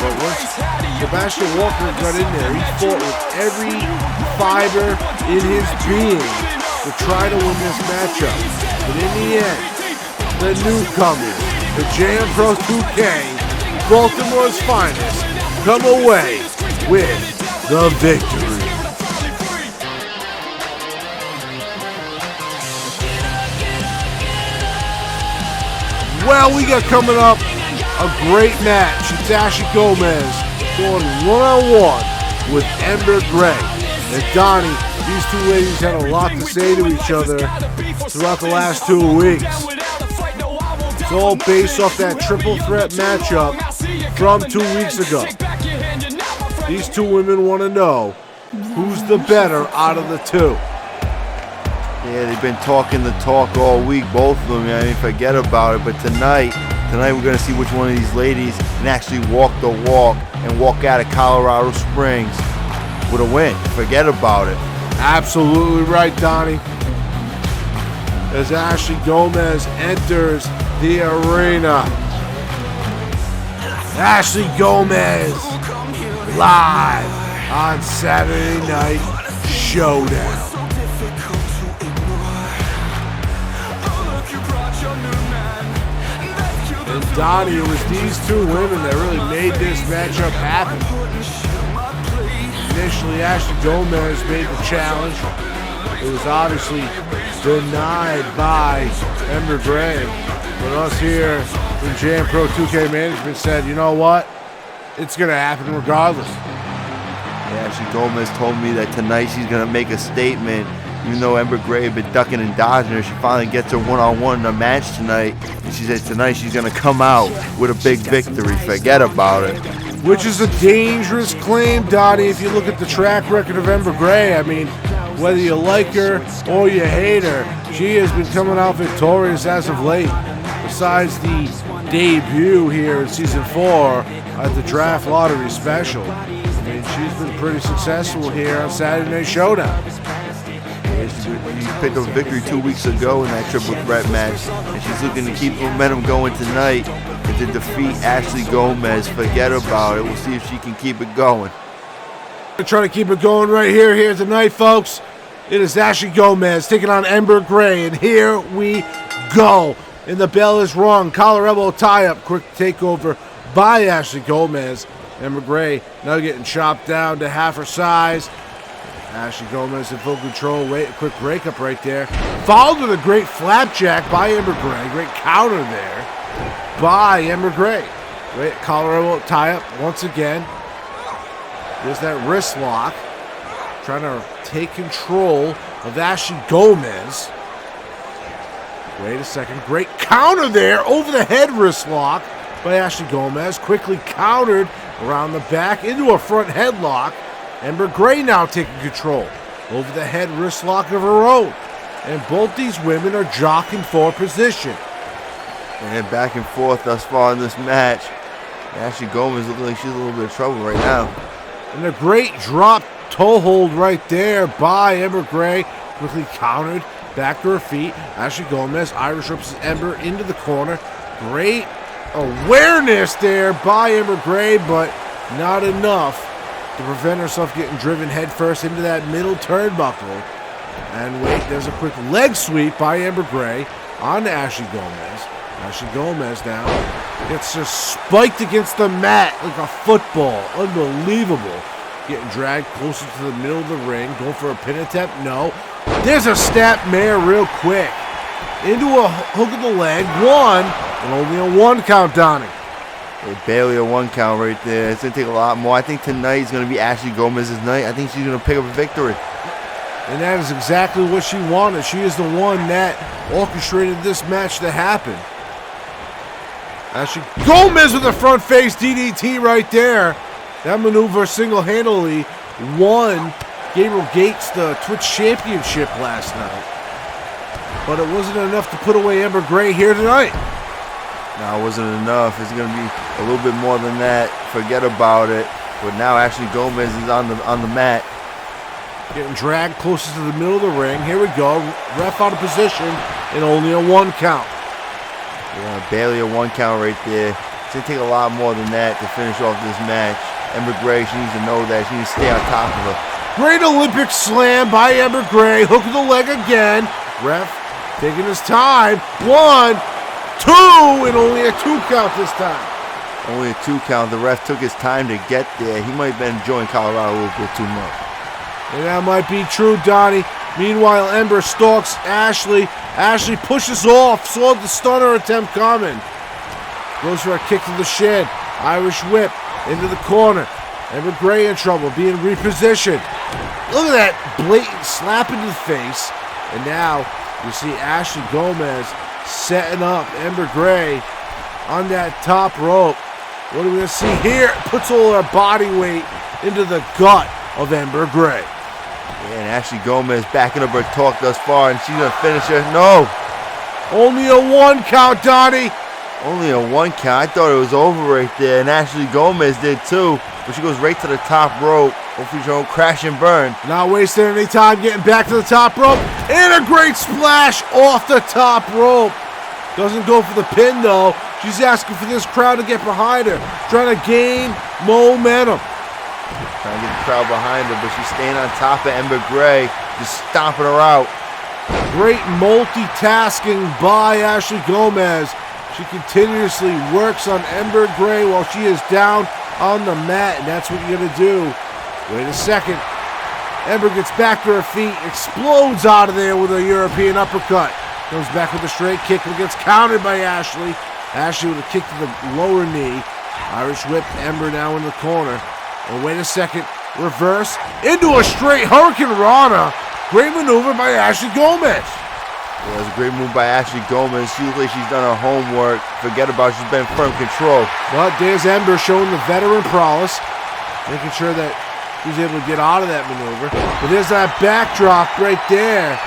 But once Sebastian Walker got in there, he fought with every fiber in his being to try to win this matchup. But in the end, the newcomers, the JM Pro 2K, Baltimore's finest, come away with the victory. Well, we got coming up a great match. It's Ashley Gomez going one-on-one with Ember Gray. And Donnie, these two ladies had a lot to say to each other throughout the last 2 weeks. It's all based off that triple threat matchup from 2 weeks ago. These two women want to know who's the better out of the two. Yeah, they've been talking the talk all week, both of them. I mean, forget about it. But tonight we're going to see which one of these ladies can actually walk the walk and walk out of Colorado Springs with a win. Forget about it. Absolutely right, Donnie. As Ashley Gomez enters the arena. Ashley Gomez live on Saturday Night Showdown. And Donnie, it was these two women that really made this matchup happen. Initially, Ashley Gomez made the challenge. It was obviously denied by Ember Gray. But us here in JM Pro 2K Management said, you know what? It's going to happen regardless. Yeah, Ashley Gomez told me that tonight she's going to make a statement. Even though Ember Gray had been ducking and dodging her, she finally gets her one-on-one in a match tonight. And she says tonight she's going to come out with a big victory. Forget about it. Which is a dangerous claim, Donnie, if you look at the track record of Ember Gray. I mean, whether you like her or you hate her, she has been coming out victorious as of late. Besides the debut here in Season 4 at the Draft Lottery Special. I mean, she's been pretty successful here on Saturday Night Showdown. She picked up a victory 2 weeks ago in that triple threat match, and she's looking to keep the momentum going tonight and to defeat Ashley Gomez. Forget about it. We'll see if she can keep it going. We're trying to keep it going right here tonight, folks. It is Ashley Gomez taking on Ember Gray, and here we go. And the bell is rung. Collar elbow tie-up. Quick takeover by Ashley Gomez. Ember Gray now getting chopped down to half her size. Ashley Gomez in full control. Wait, a quick breakup right there. Followed with a great flapjack by Ember Gray. Great counter there by Ember Gray. Great collar elbow tie-up once again. There's that wrist lock. Trying to take control of Ashley Gomez. Wait a second. Great counter there. Over the head wrist lock by Ashley Gomez. Quickly countered around the back into a front headlock. Ember Gray now taking control over the head wrist lock of her own. And both these women are jockeying for position. And back and forth thus far in this match. Ashley Gomez looking like she's in a little bit of trouble right now. And a great drop toe hold right there by Ember Gray. Quickly countered back to her feet. Ashley Gomez Irish whips Ember into the corner. Great awareness there by Ember Gray, but not enough to prevent herself getting driven headfirst into that middle turnbuckle. And wait, there's a quick leg sweep by Ember Gray on Ashley Gomez. Ashley Gomez now gets just spiked against the mat like a football. Unbelievable. Getting dragged closer to the middle of the ring. Going for a pin attempt? No. There's a snap mare real quick. Into a hook of the leg. One, and only a 1 count, Donnie. Barely a 1 count right there. It's going to take a lot more. I think tonight is going to be Ashley Gomez's night. I think she's going to pick up a victory. And that is exactly what she wanted. She is the one that orchestrated this match to happen. Ashley Gomez with a front face DDT right there. That maneuver single-handedly won Gabriel Gates the Twitch Championship last night. But it wasn't enough to put away Ember Gray here tonight. No, it wasn't enough. It's going to be a little bit more than that. Forget about it. But now Ashley Gomez is on the mat. Getting dragged closest to the middle of the ring. Here we go. Ref out of position and only a 1 count. Yeah, barely a 1 count right there. It's going to take a lot more than that to finish off this match. Ember Gray, she needs to know that. She needs to stay on top of her. Great Olympic slam by Ember Gray. Hook of the leg again. Ref taking his time. 1, 2, and only a 2 count this time. Only a 2 count. The ref took his time to get there. He might have been enjoying Colorado a little bit too much. And that might be true, Donnie. Meanwhile, Ember stalks Ashley. Ashley pushes off. Saw the stunner attempt coming. Goes for a kick to the shin. Irish whip into the corner. Ember Gray in trouble, being repositioned. Look at that blatant slap into the face. And now you see Ashley Gomez setting up Ember Gray on that top rope. What are we going to see here? Puts all her body weight into the gut of Ember Gray. Yeah, and Ashley Gomez backing up her talk thus far, and she's going to finish her. No! Only a 1 count, Donnie. Only a 1 count. I thought it was over right there, and Ashley Gomez did too. But she goes right to the top rope. Hopefully she don't crash and burn. Not wasting any time getting back to the top rope. And a great splash off the top rope. Doesn't go for the pin though. She's asking for this crowd to get behind her. Trying to gain momentum. Trying to get the crowd behind her, but she's staying on top of Ember Gray, just stomping her out. Great multitasking by Ashley Gomez. She continuously works on Ember Gray while she is down on the mat, and that's what you're going to do. Wait a second. Ember gets back to her feet, explodes out of there with a European uppercut. Comes back with a straight kick, but gets countered by Ashley. Ashley with a kick to the lower knee. Irish whip, Ember now in the corner. And wait a second, reverse into a straight Hurricane Rana. Great maneuver by Ashley Gomez. Yeah, it was a great move by Ashley Gomez. She looks like she's done her homework. Forget about it, she's been in firm control. But there's Ember showing the veteran prowess, making sure that she's able to get out of that maneuver. But there's that backdrop right there,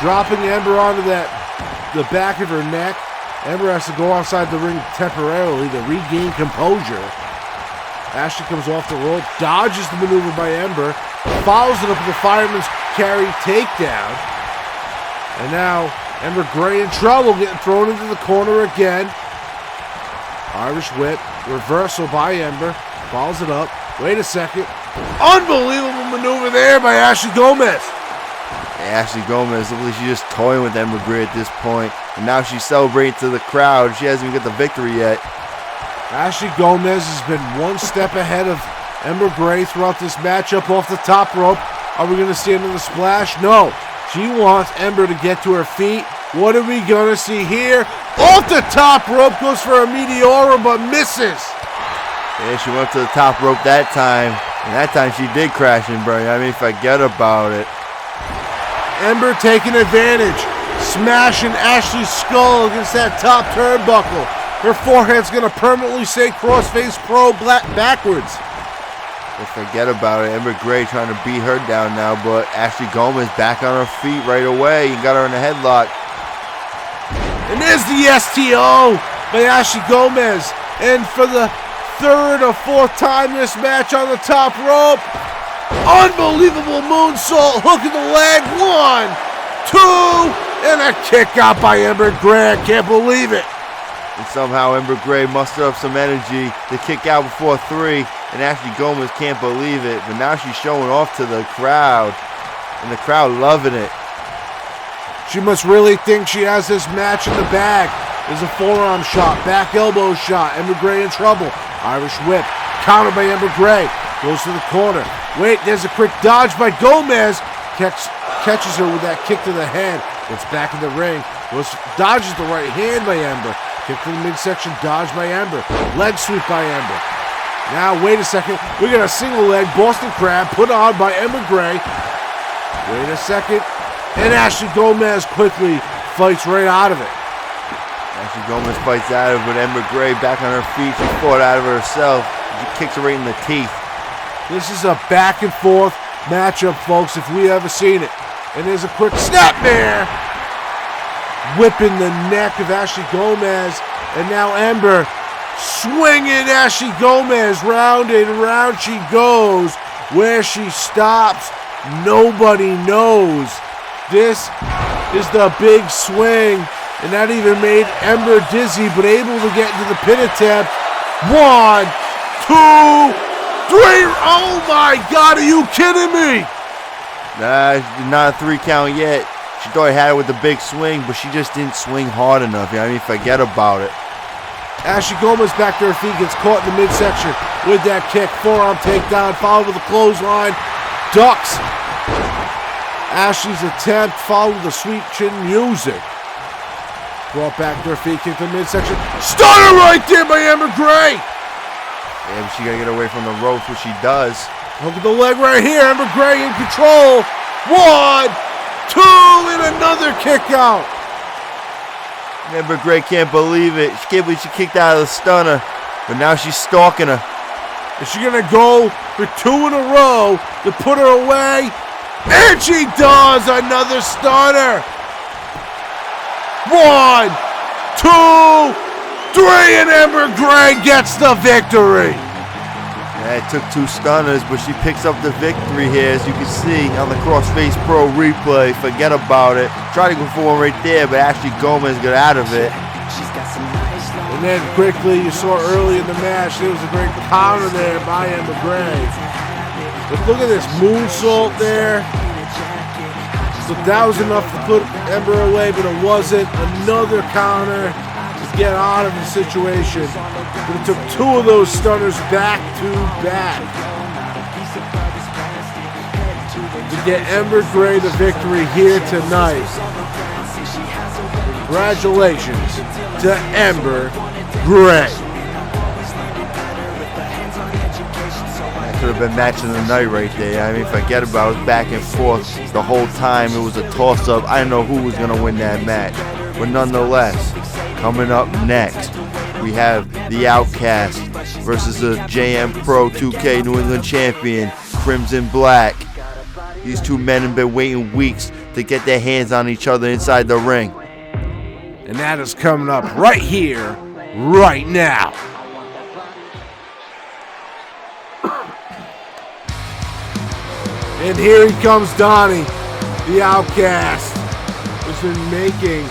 dropping Ember onto the back of her neck. Ember has to go outside the ring temporarily to regain composure. Ashley comes off the rope, dodges the maneuver by Ember, follows it up with a fireman's carry takedown. And now Ember Gray in trouble, getting thrown into the corner again. Irish whip, reversal by Ember, follows it up. Wait a second. Unbelievable maneuver there by Ashley Gomez. Yeah, Ashley Gomez looks like she's just toying with Ember Gray at this point. And now she's celebrating to the crowd. She hasn't even got the victory yet. Ashley Gomez has been one step ahead of Ember Gray throughout this matchup off the top rope. Are we going to see another splash? No. She wants Ember to get to her feet. What are we going to see here? Off the top rope, goes for a Meteora, but misses. Yeah, she went to the top rope that time. And that time she did crash and burn. I mean, forget about it. Ember taking advantage. Smashing Ashley's skull against that top turnbuckle. Her forehead's going to permanently say crossface pro backwards. But forget about it. Ember Gray trying to beat her down now, but Ashley Gomez back on her feet right away. You got her in a headlock. And there's the STO by Ashley Gomez. And for the third or fourth time this match on the top rope, unbelievable moonsault, hook in the leg. 1, 2, and a kick out by Ember Gray. I can't believe it. And somehow Ember Gray mustered up some energy to kick out before 3. And Ashley Gomez can't believe it. But now she's showing off to the crowd. And the crowd loving it. She must really think she has this match in the bag. There's a forearm shot, back elbow shot. Ember Gray in trouble. Irish whip, countered by Ember Gray. Goes to the corner. Wait, there's a quick dodge by Gomez. Catches her with that kick to the head. Gets back in the ring. Dodges the right hand by Ember. Kick to the midsection, dodge by Ember. Leg sweep by Ember. Now, wait a second. We got a single leg Boston Crab put on by Ember Gray. Wait a second. And Ashley Gomez quickly fights right out of it. Ashley Gomez fights out of it, but Ember Gray back on her feet. She fought out of it herself. She kicks her right in the teeth. This is a back and forth matchup, folks, if we ever seen it. And there's a quick snapmare. Whipping the neck of Ashley Gomez. And now Ember swinging Ashley Gomez. Round and round she goes. Where she stops, nobody knows. This is the big swing, and that even made Ember dizzy, but able to get into the pin attempt. 1, 2, 3. Oh my God, are you kidding me? Nah, not a 3 count yet. She thought I had it with the big swing, but she just didn't swing hard enough. You know what I mean? Forget about it. Ashley Gomez back to her feet, gets caught in the midsection with that kick. Forearm takedown, followed with a clothesline. Ducks. Ashley's attempt, followed with the sweet chin music. Brought back to her feet, kick to the midsection. Stunner right there by Ember Gray. Yeah, but she got to get away from the ropes, which she does. Look at the leg right here. Ember Gray in control. 1, 2, and another kick out. Ember Gray can't believe it. She can't believe she kicked out of the stunner, but now she's stalking her. Is she going to go for 2 in a row to put her away? And she does! Another stunner! 1, 2, 3, and Ember Gray gets the victory! Yeah, it took 2 stunners, but she picks up the victory here, as you can see on the Crossface Pro replay. Forget about it. Tried to go for one right there, but Ashley Gomez got out of it. And then quickly, you saw early in the match, there was a great counter there by Ember Gray. But look at this moonsault there. So that was enough to put Ember away, but it wasn't. Another counter to get out of the situation. But it took 2 of those stunners back to back to get Ember Gray the victory here tonight. Congratulations to Ember Gray. That could have been match of the night right there. I mean, forget about it. Back and forth the whole time. It was a toss-up. I didn't know who was going to win that match. But nonetheless, coming up next, we have the Outcast versus the JM Pro 2K New England champion, Crimson Black. These 2 men have been waiting weeks to get their hands on each other inside the ring. And that is coming up right here, right now. And here he comes, Donnie, the Outcast, who's been making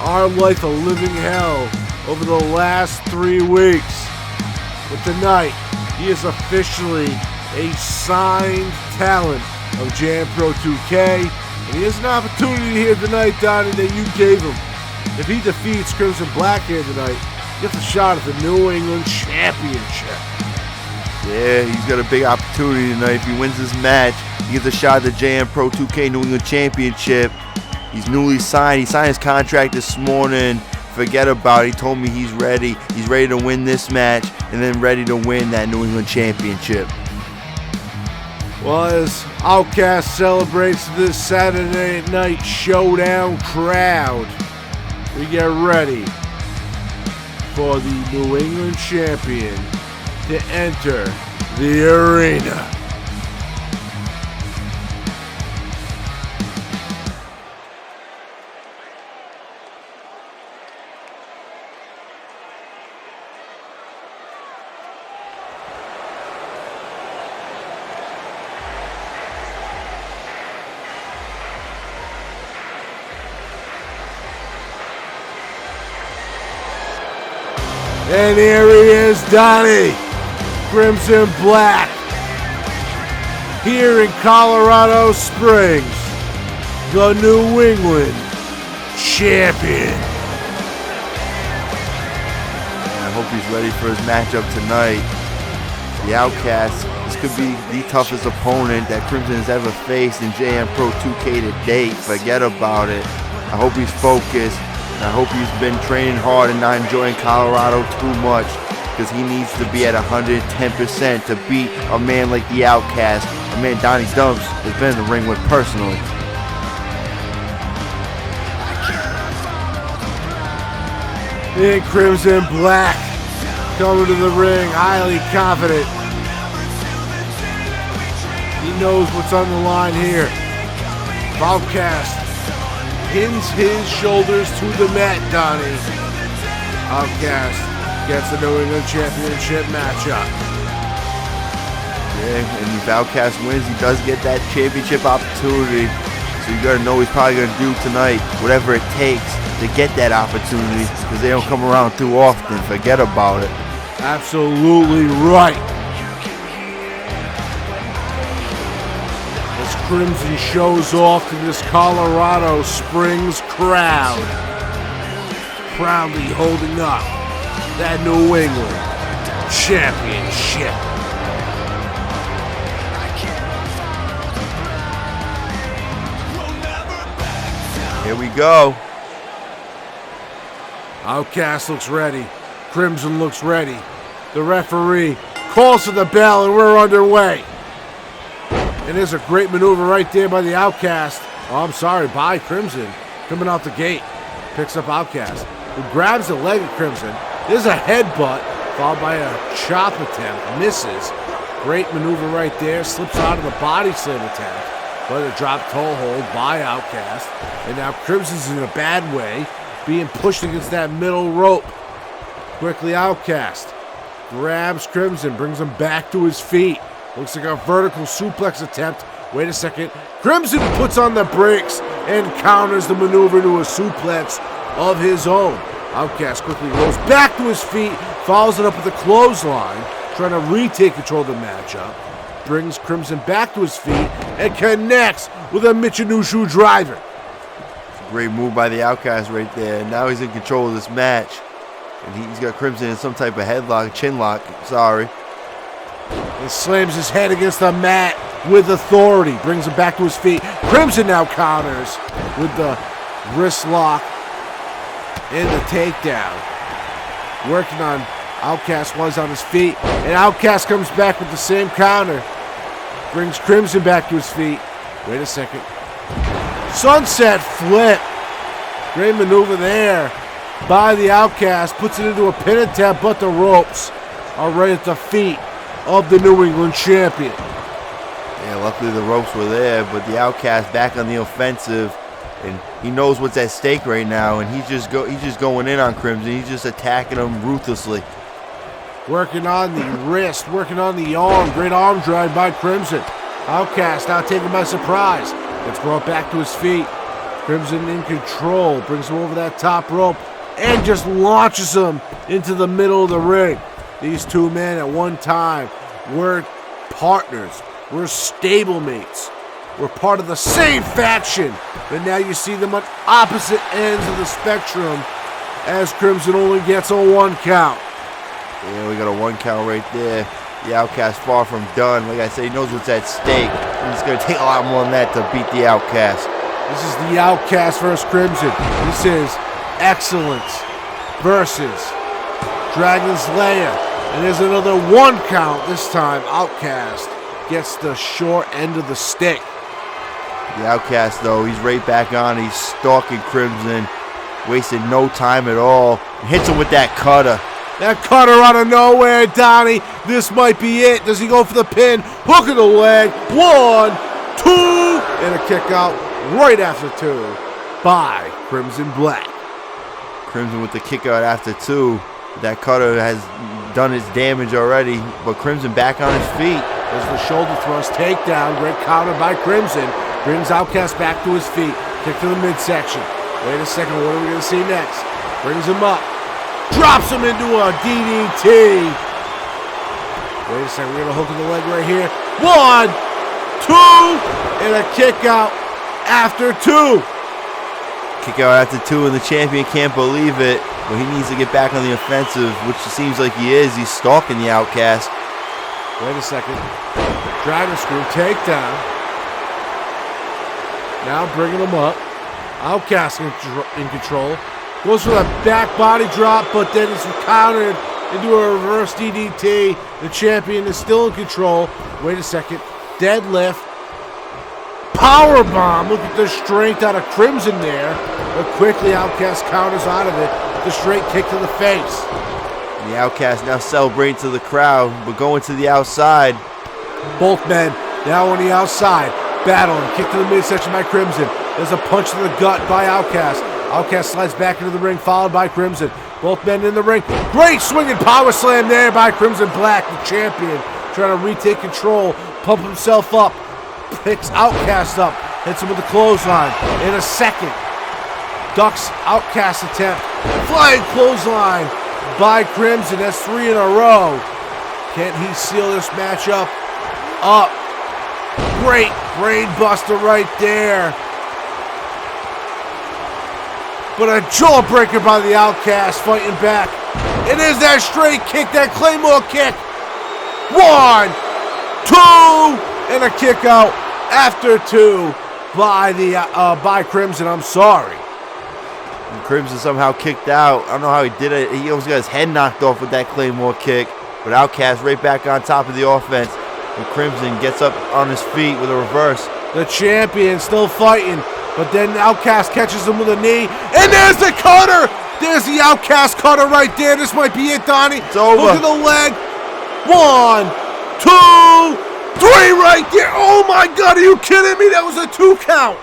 our life a living hell over the last 3 weeks. But tonight, he is officially a signed talent of JM Pro 2K. And he has an opportunity here tonight, Donnie, that you gave him. If he defeats Crimson Black here tonight, he gets a shot at the New England Championship. Yeah, he's got a big opportunity tonight. If he wins this match, he gets a shot at the JM Pro 2K New England Championship. He's newly signed. He signed his contract this morning. Forget about it. He told me he's ready. He's ready to win this match and then ready to win that New England Championship. Well, as Outcast celebrates this Saturday night Showdown crowd, we get ready for the New England champion to enter the arena. And here he is, Donnie, Crimson Black, here in Colorado Springs, the New England champion. I hope he's ready for his matchup tonight. The Outcast, this could be the toughest opponent that Crimson has ever faced in JM Pro 2K to date. Forget about it. I hope he's focused. I hope he's been training hard and not enjoying Colorado too much, because he needs to be at 110% to beat a man like the Outcast, a man Donnie Dumps has been in the ring with personally. And Crimson Black coming to the ring, highly confident. He knows what's on the line here. Outcast pins his shoulders to the mat, Donnie. Outcast gets the New England Championship matchup. Yeah, and if Outcast wins, he does get that championship opportunity. So you gotta know he's probably gonna do tonight whatever it takes to get that opportunity, because they don't come around too often. Forget about it. Absolutely right. As Crimson shows off to this Colorado Springs crowd, proudly holding up that New England championship. Here we go. Outcast looks ready. Crimson looks ready. The referee calls for the bell and we're underway. And there's a great maneuver right there by the Outcast. Oh, I'm sorry, by Crimson. Coming out the gate. Picks up Outcast, who grabs the leg of Crimson. There's a headbutt, followed by a chop attempt. Misses. Great maneuver right there. Slips out of the body slam attempt. But a drop toe hold by Outcast. And now Crimson's in a bad way, being pushed against that middle rope. Quickly Outcast grabs Crimson, brings him back to his feet. Looks like a vertical suplex attempt. Wait a second. Crimson puts on the brakes and counters the maneuver to a suplex of his own. Outcast quickly rolls back to his feet, follows it up with a clothesline, trying to retake control of the matchup. Brings Crimson back to his feet and connects with a Michinoku driver. Great move by the Outcast right there. Now he's in control of this match. And he's got Crimson in some type of headlock, chin lock, sorry. And slams his head against the mat with authority. Brings him back to his feet. Crimson now counters with the wrist lock and the takedown. Working on Outcast was on his feet. And Outcast comes back with the same counter. Brings Crimson back to his feet. Wait a second. Sunset flip. Great maneuver there by the Outcast. Puts it into a pin attempt, but the ropes are right at the feet of the New England champion. Yeah, luckily the ropes were there, but the Outcast back on the offensive, and he knows what's at stake right now, and he's just going in on Crimson. He's just attacking him ruthlessly. Working on the wrist, working on the arm. Great arm drive by Crimson. Outcast now taken by surprise. Gets brought back to his feet. Crimson in control, brings him over that top rope, and just launches him into the middle of the ring. These two men at one time were partners, were stablemates, were part of the same faction, but now you see them on opposite ends of the spectrum as Crimson only gets a 1 count. Yeah, we got a 1 count right there. The Outcast far from done. Like I said, he knows what's at stake. And it's going to take a lot more than that to beat the Outcast. This is the Outcast versus Crimson. This is Excellence versus Dragon's Lair. And there's another 1 count. This time, Outcast gets the short end of the stick. The Outcast, though, he's right back on. He's stalking Crimson. Wasted no time at all. Hits him with that cutter. That cutter out of nowhere, Donnie. This might be it. Does he go for the pin? Hook of the leg. 1, 2, and a kick out right after 2 by Crimson Black. Crimson with the kick out after 2. That cutter has done its damage already, but Crimson back on his feet. There's the shoulder thrust takedown. Great counter by Crimson. Brings Outcast back to his feet. Kick to the midsection. Wait a second. What are we going to see next? Brings him up. Drops him into a DDT. Wait a second. We're going to hook in the leg right here. 1, 2, and a kick out after 2. Kick out after 2, and the champion can't believe it, but he needs to get back on the offensive, which it seems like he is. He's stalking the Outcast. Wait a second. Dragon screw takedown. Now bringing him up. Outcast in control. Goes for the back body drop, but then it's countered into a reverse DDT. The champion is still in control. Wait a second. Deadlift. Powerbomb. Look at the strength out of Crimson there. But quickly Outcast counters out of it. The straight kick to the face. And the Outcast now celebrating to the crowd, but going to the outside. Both men now on the outside. Battling. Kick to the midsection by Crimson. There's a punch to the gut by Outcast. Outcast slides back into the ring, followed by Crimson. Both men in the ring. Great swinging power slam there by Crimson Black, the champion. trying to retake control, pump himself up, picks Outcast up, hits him with the clothesline in a second. Ducks Outcast attempt, flying clothesline by Crimson. That's 3 in a row. Can he seal this matchup up? Great brain buster right there. But a jawbreaker by the Outcast, fighting back. It is that straight kick, that Claymore kick. 1, 2, and a kick out after 2 by Crimson. I'm sorry. And Crimson somehow kicked out. I don't know how he did it. He almost got his head knocked off with that Claymore kick. But Outcast right back on top of the offense. And Crimson gets up on his feet with a reverse. The champion still fighting. But then Outcast catches him with a knee. And there's the cutter. There's the Outcast cutter right there. This might be it, Donnie. It's over. Look at the leg. 1, 2, 3 right there. Oh my God, are you kidding me? That was a 2 count.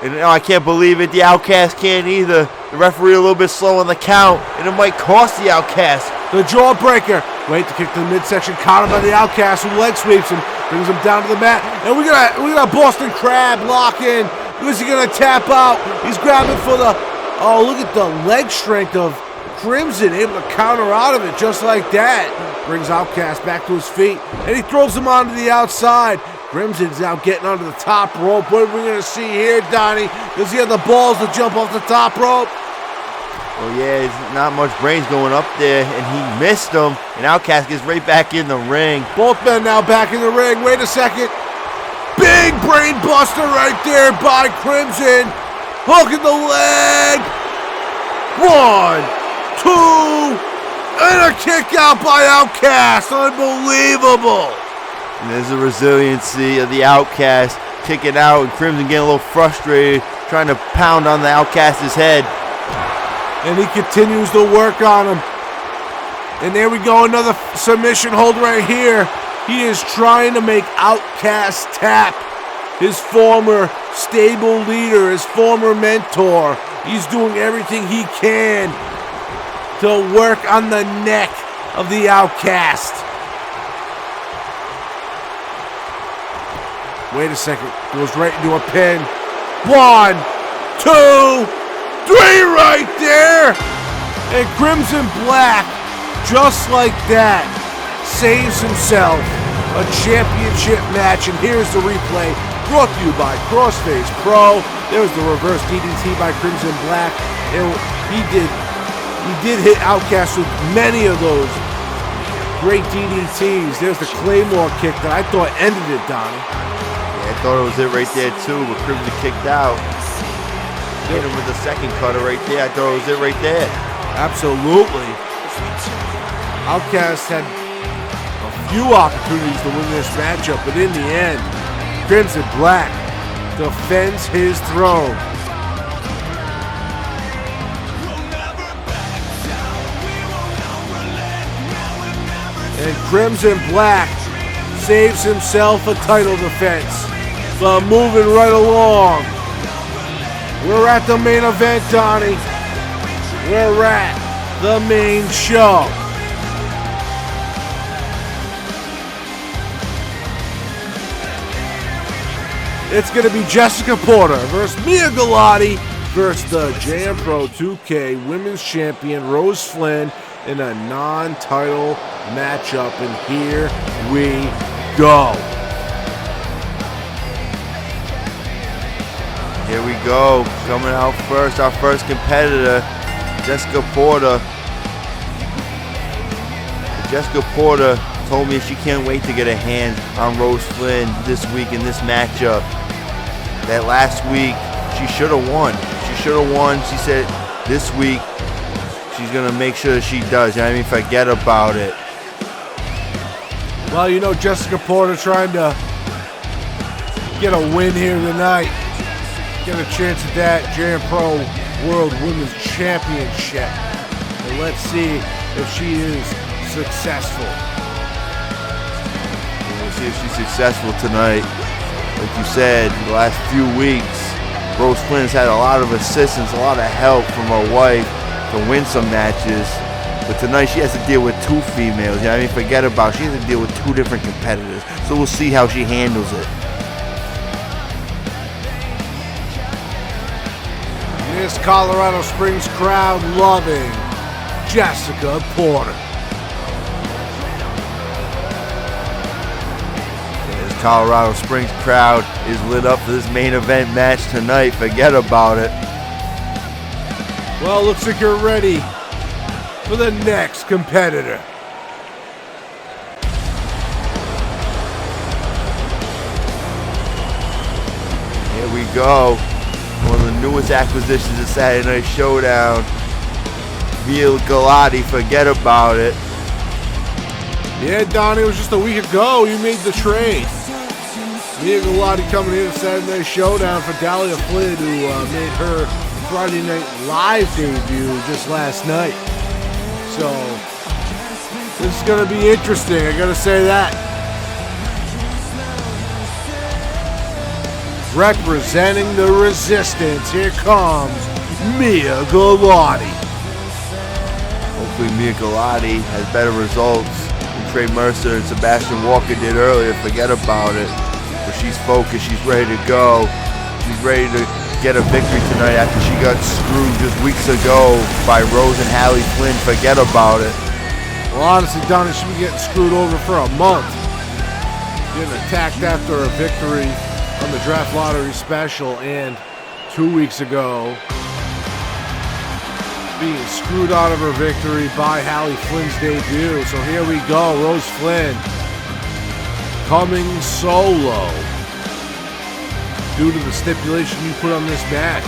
And I can't believe it. The Outcast can't either. The referee a little bit slow on the count. And it might cost the Outcast. The jawbreaker. Wait to kick to the midsection. Countered by the Outcast, who leg sweeps him. Brings him down to the mat. And we got a Boston Crab lock in. Who's he going to tap out? He's grabbing for the... Oh, look at the leg strength of Crimson. Able to counter out of it just like that. Brings Outcast back to his feet. And he throws him onto the outside. Crimson's now getting onto the top rope. What are we going to see here, Donnie? Does he have the balls to jump off the top rope? Well, yeah, there's not much brains going up there, and he missed him, and Outcast gets right back in the ring. Both men now back in the ring. Wait a second. Big brain buster right there by Crimson. Hook in the leg. 1, 2, and a kick out by Outcast. Unbelievable. And there's the resiliency of the Outcast kicking out, and Crimson getting a little frustrated, trying to pound on the Outcast's head. And he continues to work on him. And there we go, another submission hold right here. He is trying to make Outcast tap. His former stable leader, his former mentor. He's doing everything he can to work on the neck of the Outcast. Wait a second. Goes right into a pin. 1, 2, 3 right there. And Crimson Black, just like that, saves himself a championship match. And here's the replay, brought to you by Crossface Pro. There's the reverse DDT by Crimson Black. And he did hit Outcast with many of those great DDTs. There's the Claymore kick that I thought ended it, Donnie. I thought it was it right there too, but Crimson kicked out. Hit him with the second cutter right there. I thought it was it right there. Absolutely. Outcast had a few opportunities to win this matchup, but in the end, Crimson Black defends his throne. And Crimson Black saves himself a title defense. But moving right along, we're at the main event, Donnie. We're at the main show. It's going to be Jessica Porter versus Mia Galati versus the JM Pro 2K Women's Champion Rose Flynn in a non-title matchup. And here we go. Here we go. Coming out first, our first competitor, Jessica Porter. Jessica Porter told me she can't wait to get a hand on Rose Flynn this week in this matchup. That last week, she should have won. She should have won. She said this week, she's going to make sure that she does. You know what I mean? Forget about it. Well, you know, Jessica Porter trying to get a win here tonight. Get a chance at that JM Pro World Women's Championship. And let's see if she is successful. We'll see if she's successful tonight. Like you said, the last few weeks, Rose Flynn's had a lot of assistance, a lot of help from her wife to win some matches. But tonight she has to deal with two females. You know what I mean? Forget about it. She has to deal with two different competitors. So we'll see how she handles it. This Colorado Springs crowd loving Jessica Porter. This Colorado Springs crowd is lit up for this main event match tonight. Forget about it. Well, looks like you're ready for the next competitor. Here we go. One of the newest acquisitions of Saturday Night Showdown. Mia Galati, forget about it. Yeah, Donnie, it was just a week ago you made the trade. Mia Galati coming here to Saturday Night Showdown for Dahlia Flynn, who made her Friday Night Live debut just last night. So, this is going to be interesting, I got to say that. Representing the Resistance, here comes Mia Galati. Hopefully Mia Galati has better results than Trey Mercer and Sebastian Walker did earlier. Forget about it. But she's focused, she's ready to go. She's ready to get a victory tonight after she got screwed just weeks ago by Rose and Hallie Flynn. Forget about it. Well, honestly, Donnie, she's been getting screwed over for a month. Getting attacked after a victory on the draft lottery special, and 2 weeks ago being screwed out of her victory by Hallie Flynn's debut. So here we go, Rose Flynn coming solo due to the stipulation you put on this match.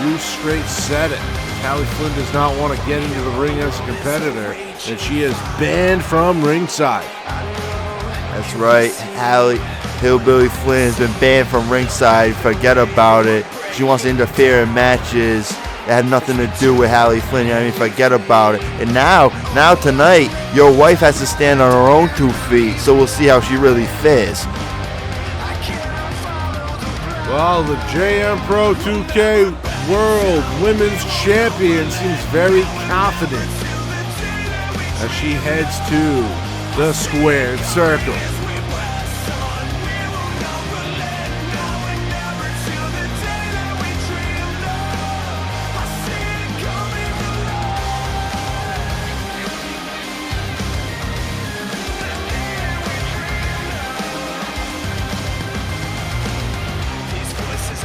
You straight said it. Hallie Flynn does not want to get into the ring as a competitor, and she is banned from ringside. That's right, Hallie Hillbilly Flynn has been banned from ringside. Forget about it. She wants to interfere in matches that have nothing to do with Hallie Flynn. You know what I mean? Forget about it. And now tonight, your wife has to stand on her own 2 feet. So we'll see how she really fares. Well, the JM Pro 2K World Women's Champion seems very confident as she heads to the squared circle.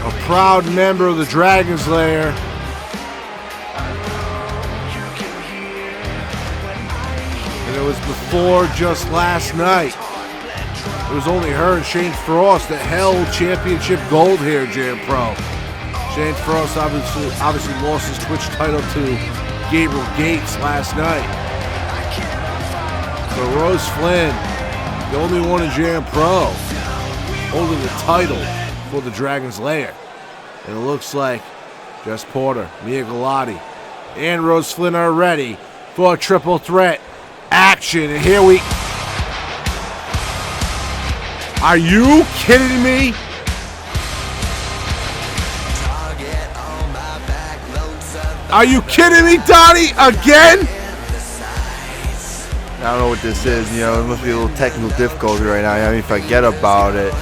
A proud member of the Dragon's Lair. And it was before just last night. It was only her and Shane Frost that held championship gold here, JM Pro. Shane Frost obviously lost his Twitch title to Gabriel Gates last night. So Rose Flynn, the only one in JM Pro, holding the title for the Dragon's Lair. And it looks like Jess Porter, Mia Galati, and Rose Flynn are ready for a triple threat action. And here we... Are you kidding me? Are you kidding me, Donnie? Again? I don't know what this is. You know, it must be a little technical difficulty right now. I mean, forget about it.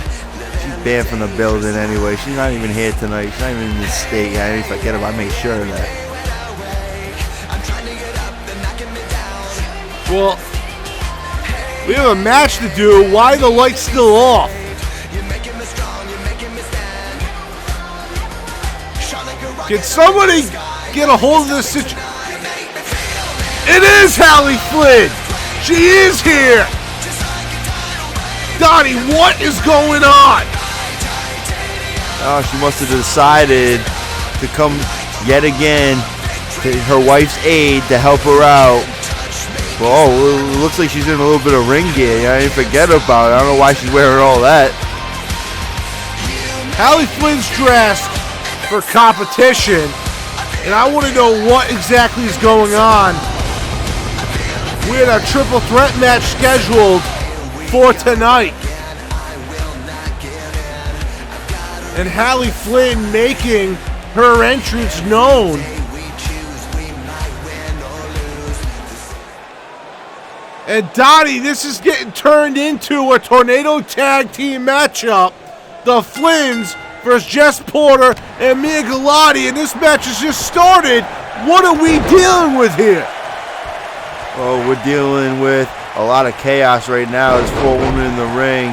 She's banned from the building anyway. She's not even here tonight. She's not even in this state. I mean, forget about it. I make sure of that. Well, we have a match to do. Why are the lights still off? Can somebody get a hold of this situation? It is Hallie Flynn. She is here. Donnie, what is going on? Oh, she must have decided to come yet again to her wife's aid to help her out. Well, it looks like she's in a little bit of ring gear. I didn't forget about it. I don't know why she's wearing all that. Hallie Flynn's dressed for competition, and I want to know what exactly is going on. We had a triple threat match scheduled for tonight. And Hallie Flynn making her entrance known And Donnie, this is getting turned into a tornado tag team matchup. The Flynn's versus Jess Porter and Mia Galati, and this match has just started. What are we dealing with here? Well, we're dealing with a lot of chaos right now. There's 4 women in the ring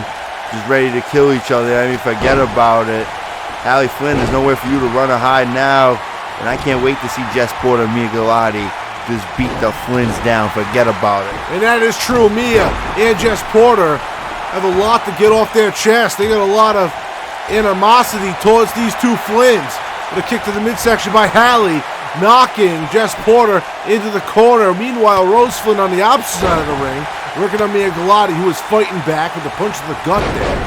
just ready to kill each other. I mean, forget about it. Hallie Flynn, there's nowhere for you to run or hide now. And I can't wait to see Jess Porter and Mia Galati just beat the Flynn's down. Forget about it. And that is true. Mia and Jess Porter have a lot to get off their chest. They got a lot of animosity towards these two Flynn's. With a kick to the midsection by Hallie, knocking Jess Porter into the corner. Meanwhile, Rose Flynn on the opposite side of the ring, working on Mia Galati, who was fighting back with a punch to the gut there.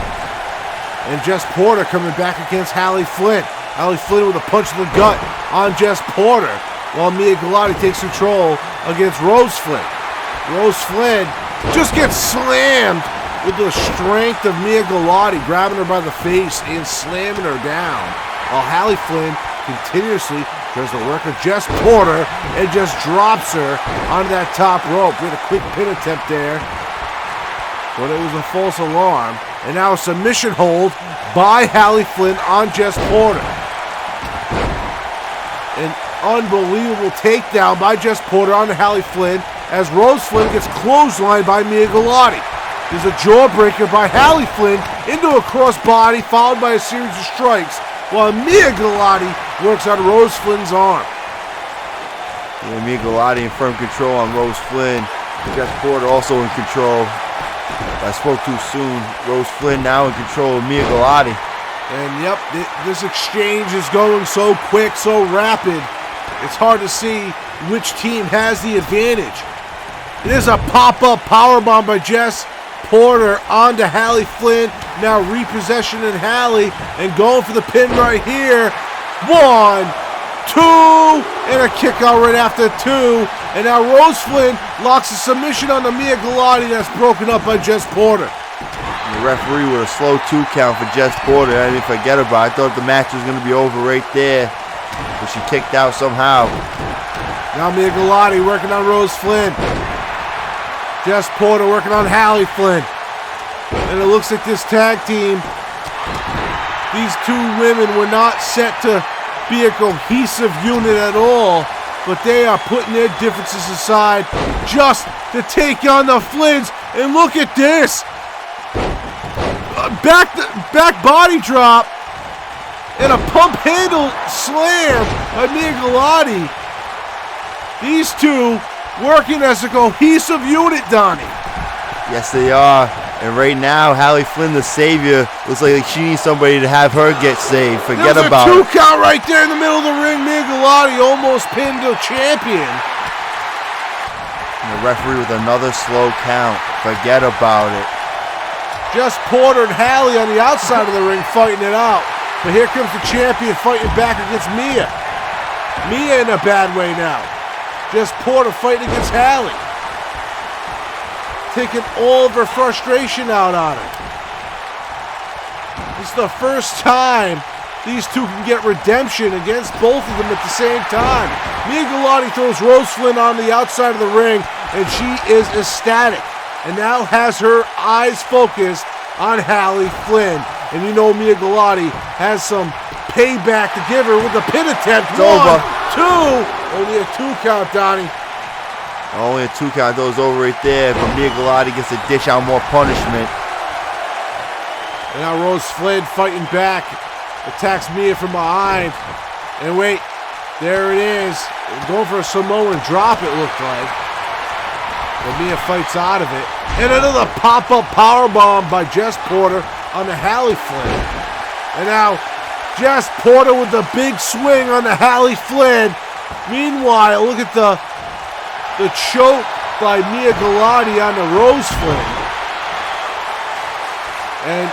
And Jess Porter coming back against Hallie Flynn. Hallie Flynn with a punch to the gut on Jess Porter, while Mia Galati takes control against Rose Flynn. Rose Flynn just gets slammed with the strength of Mia Galati, grabbing her by the face and slamming her down, while Hallie Flynn continuously tries to work with Jess Porter and just drops her onto that top rope. We had a quick pin attempt there, but it was a false alarm. And now a submission hold by Hallie Flynn on Jess Porter. An unbelievable takedown by Jess Porter on Hallie Flynn as Rose Flynn gets clotheslined by Mia Galati. There's a jawbreaker by Hallie Flynn into a crossbody, followed by a series of strikes, while Mia Galati works on Rose Flynn's arm. Yeah, Mia Galati in firm control on Rose Flynn. Jess Porter also in control. I spoke too soon. Rose Flynn now in control of Mia Galati. And yep, this exchange is going so quick, so rapid. It's hard to see which team has the advantage. It is a pop-up powerbomb by Jess Porter onto Hallie Flynn. Now repossessioning Hallie and going for the pin right here. 1, 2, and a kick out right after 2. And now Rose Flynn locks a submission on the Mia Galati that's broken up by Jess Porter. And the referee with a slow 2 count for Jess Porter. I didn't forget about it. I thought the match was going to be over right there, but she kicked out somehow. Now Mia Galati working on Rose Flynn. Jess Porter working on Hallie Flynn. And it looks like this tag team, these two women were not set to be a cohesive unit at all, but they are putting their differences aside just to take on the Flynn's. And look at this. Back body drop and a pump handle slam by Mia Galati. These two working as a cohesive unit, Donnie. Yes, they are. And right now, Hallie Flynn, the savior, looks like she needs somebody to have her get saved. Forget about it. There's a 2 count right there in the middle of the ring. Mia Galati almost pinned the champion. And the referee with another slow count. Forget about it. Jess Porter and Hallie on the outside of the ring fighting it out. But here comes the champion fighting back against Mia. Mia in a bad way now. Jess Porter fighting against Hallie, taking all of her frustration out on her. This is the first time these two can get redemption against both of them at the same time. Mia Galati throws Rose Flynn on the outside of the ring, and she is ecstatic and now has her eyes focused on Hallie Flynn. And you know Mia Galati has some payback to give her with the pin attempt. It's over. 2. Only a 2 count, Donnie. Only a 2 count. Those over right there. But Mia Galati gets to dish out more punishment. And now Rose Flynn fighting back. Attacks Mia from behind. And wait, there it is. Going for a Samoan drop, it looked like. But Mia fights out of it. And another pop-up powerbomb by Jess Porter on the Hallie Flynn. And now Jess Porter with the big swing on the Hallie Flynn. Meanwhile, look at the choke by Mia Galati on the Rose Flynn. And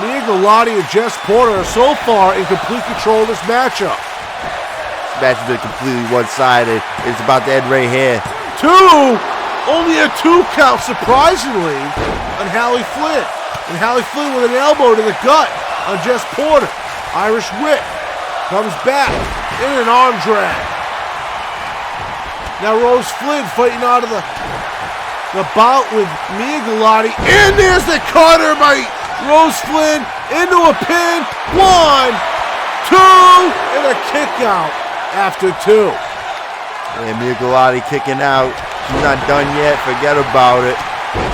Mia Galati and Jess Porter are so far in complete control of this matchup. This match has been completely one-sided. It's about to end right here. 2! Only a 2 count, surprisingly, on Hallie Flynn. And Hallie Flynn with an elbow to the gut on Jess Porter. Irish whip. Comes back in an arm drag. Now Rose Flynn fighting out of the the bout with Mia Galati. And there's the cutter by Rose Flynn into a pin. 1, 2, and a kick out after 2. And Mia Galati kicking out. She's not done yet. Forget about it.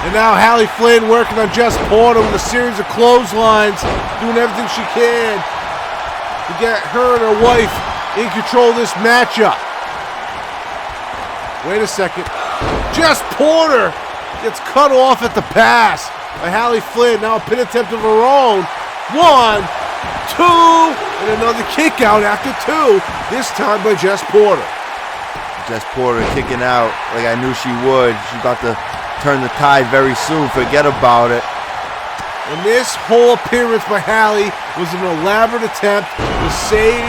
And now Hallie Flynn working on Jess Porter with a series of clotheslines, doing everything she can to get her and her wife in control of this matchup. Wait a second. Jess Porter gets cut off at the pass by Hallie Flynn. Now a pin attempt of her own. 1, 2, and another kick out after 2, this time by Jess Porter. Jess Porter kicking out like I knew she would. She's about to turn the tide very soon. Forget about it. And this whole appearance by Hallie was an elaborate attempt to save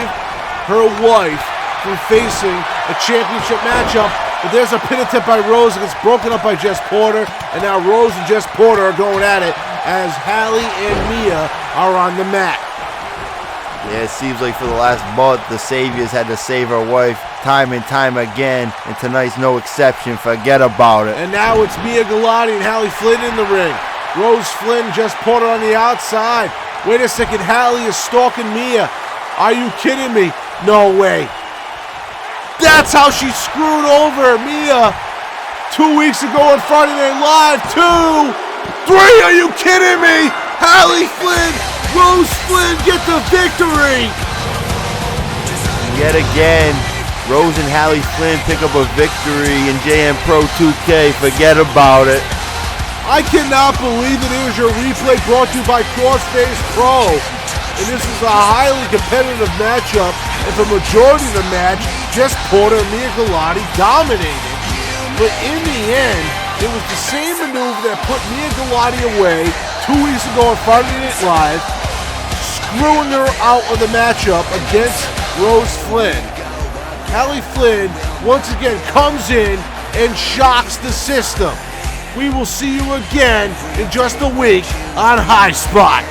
her wife from facing a championship matchup. But there's a pin attempt by Rose. It gets broken up by Jess Porter. And now Rose and Jess Porter are going at it as Hallie and Mia are on the mat. Yeah, it seems like for the last month, the Saviors had to save her wife time and time again. And tonight's no exception. Forget about it. And now it's Mia Galati and Hallie Flynn in the ring. Rose Flynn, Jess Porter on the outside. Wait a second, Hallie is stalking Mia. Are you kidding me? No way. That's how she screwed over Mia 2 weeks ago on Friday Night Live. 2, 3, are you kidding me? Hallie Flynn, Rose Flynn get the victory. Yet again, Rose and Hallie Flynn pick up a victory in JM Pro 2K. Forget about it. I cannot believe it is your replay brought to you by Crossface Pro. And this was a highly competitive matchup. And for the majority of the match, Jess Porter and Mia Galati dominated. But in the end, it was the same maneuver that put Mia Galati away 2 weeks ago on Friday Night Live, screwing her out of the matchup against Rose Flynn. Hallie Flynn once again comes in and shocks the system. We will see you again in just a week on High Spot.